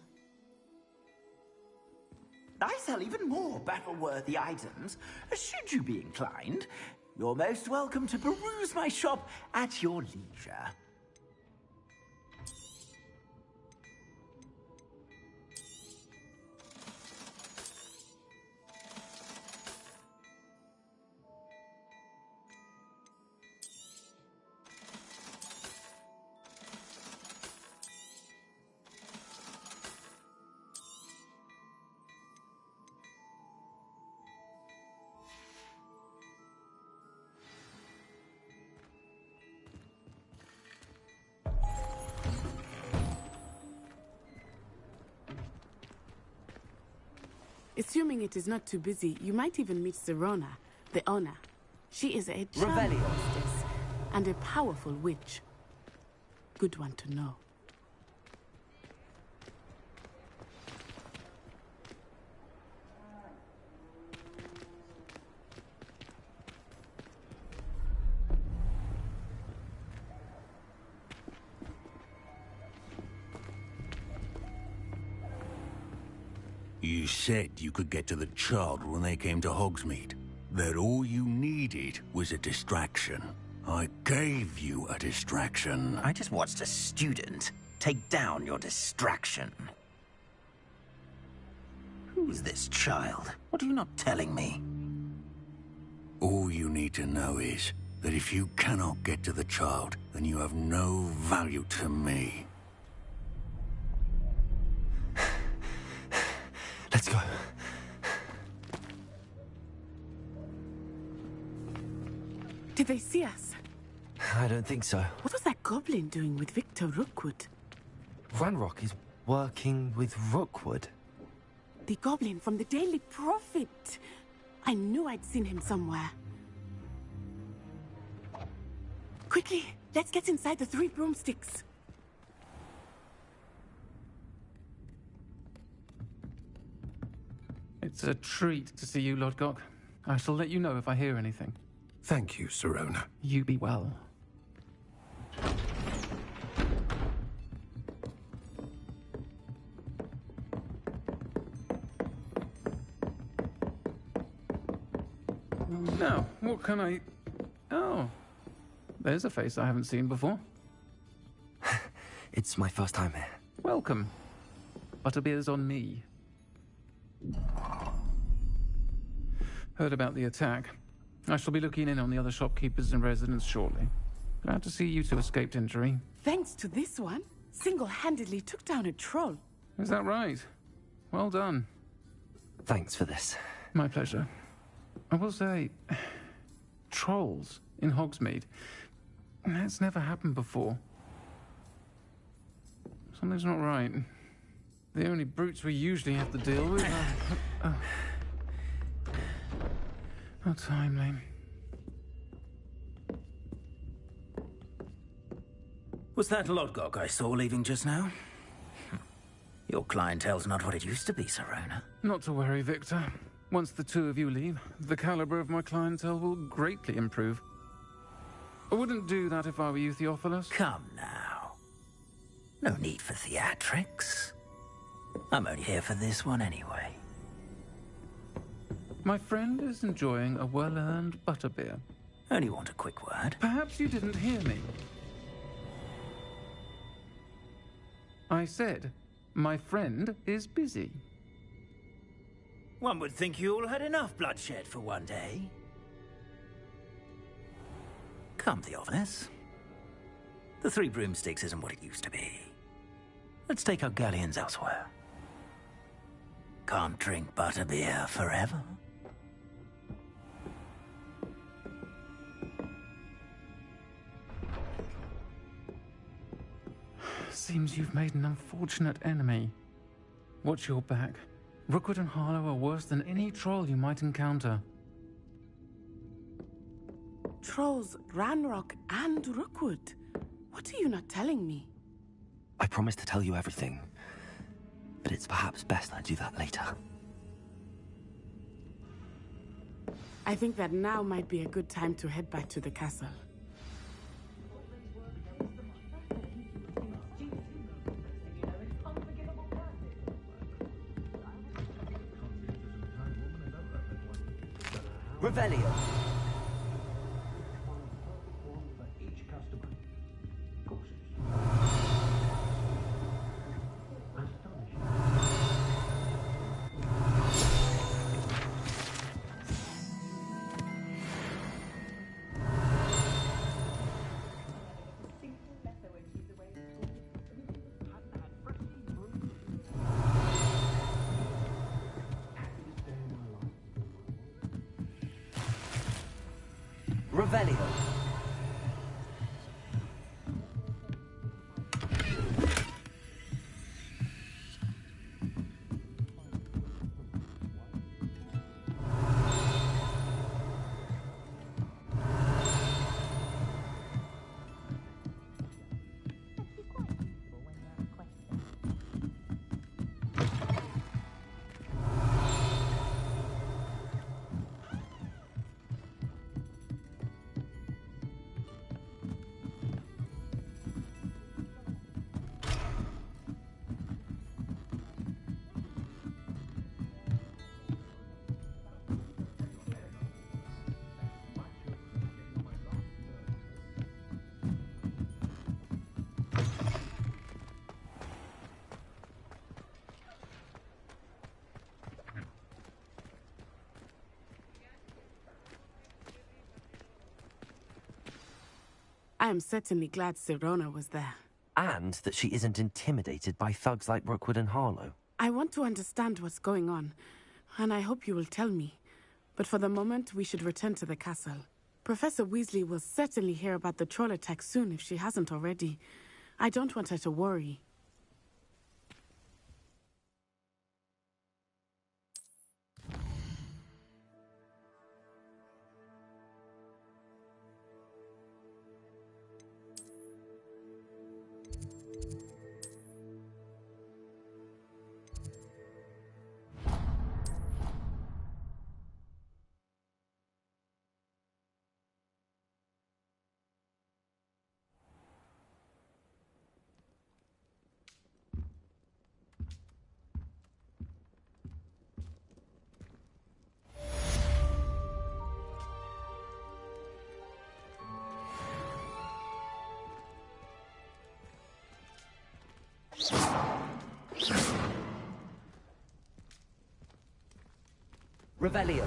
I sell even more battle-worthy items. Should you be inclined, you're most welcome to peruse my shop at your leisure. Assuming it is not too busy, you might even meet Serona, the owner. She is a charming Revelio. hostess and a powerful witch. Good one to know. You said you could get to the child when they came to Hogsmeade. That all you needed was a distraction. I gave you a distraction. I just watched a student take down your distraction. Who's this child? What are you not telling me? All you need to know is that if you cannot get to the child, then you have no value to me. Let's go. Did they see us? I don't think so. What was that goblin doing with Victor Rookwood? Ranrock is working with Rookwood. The goblin from the Daily Prophet. I knew I'd seen him somewhere. Quickly, let's get inside the Three Broomsticks. It's a treat to see you, Lodgok. I shall let you know if I hear anything. Thank you, Serona. You be well. Now, what can I... Oh, there's a face I haven't seen before. It's my first time here. Welcome. Butterbeer's on me. Heard about the attack. I shall be looking in on the other shopkeepers and residents shortly. Glad to see you two escaped injury. Thanks to this one, single-handedly took down a troll. Is that right? Well done. Thanks for this. My pleasure. I will say, trolls in Hogsmeade. That's never happened before. Something's not right. The only brutes we usually have to deal with are... How timely. Was that Lodgok I saw leaving just now? Your clientele's not what it used to be, Serona. Not to worry, Victor. Once the two of you leave, the caliber of my clientele will greatly improve. I wouldn't do that if I were you, Theophilus. Come now. No need for theatrics. I'm only here for this one anyway. My friend is enjoying a well-earned butterbeer. Only want a quick word. Perhaps you didn't hear me. I said, my friend is busy. One would think you all had enough bloodshed for one day. Come, Theophilus. The Three Broomsticks isn't what it used to be. Let's take our galleons elsewhere. Can't drink butterbeer forever. Seems you've made an unfortunate enemy. Watch your back. Rookwood and Harlow are worse than any troll you might encounter. Trolls, Ranrock, and Rookwood. What are you not telling me? I promised to tell you everything, but it's perhaps best I do that later. I think that now might be a good time to head back to the castle. Revelio. Revelio. I am certainly glad Serona was there. And that she isn't intimidated by thugs like Rookwood and Harlow. I want to understand what's going on, and I hope you will tell me. But for the moment, we should return to the castle. Professor Weasley will certainly hear about the troll attack soon if she hasn't already. I don't want her to worry. Revelio.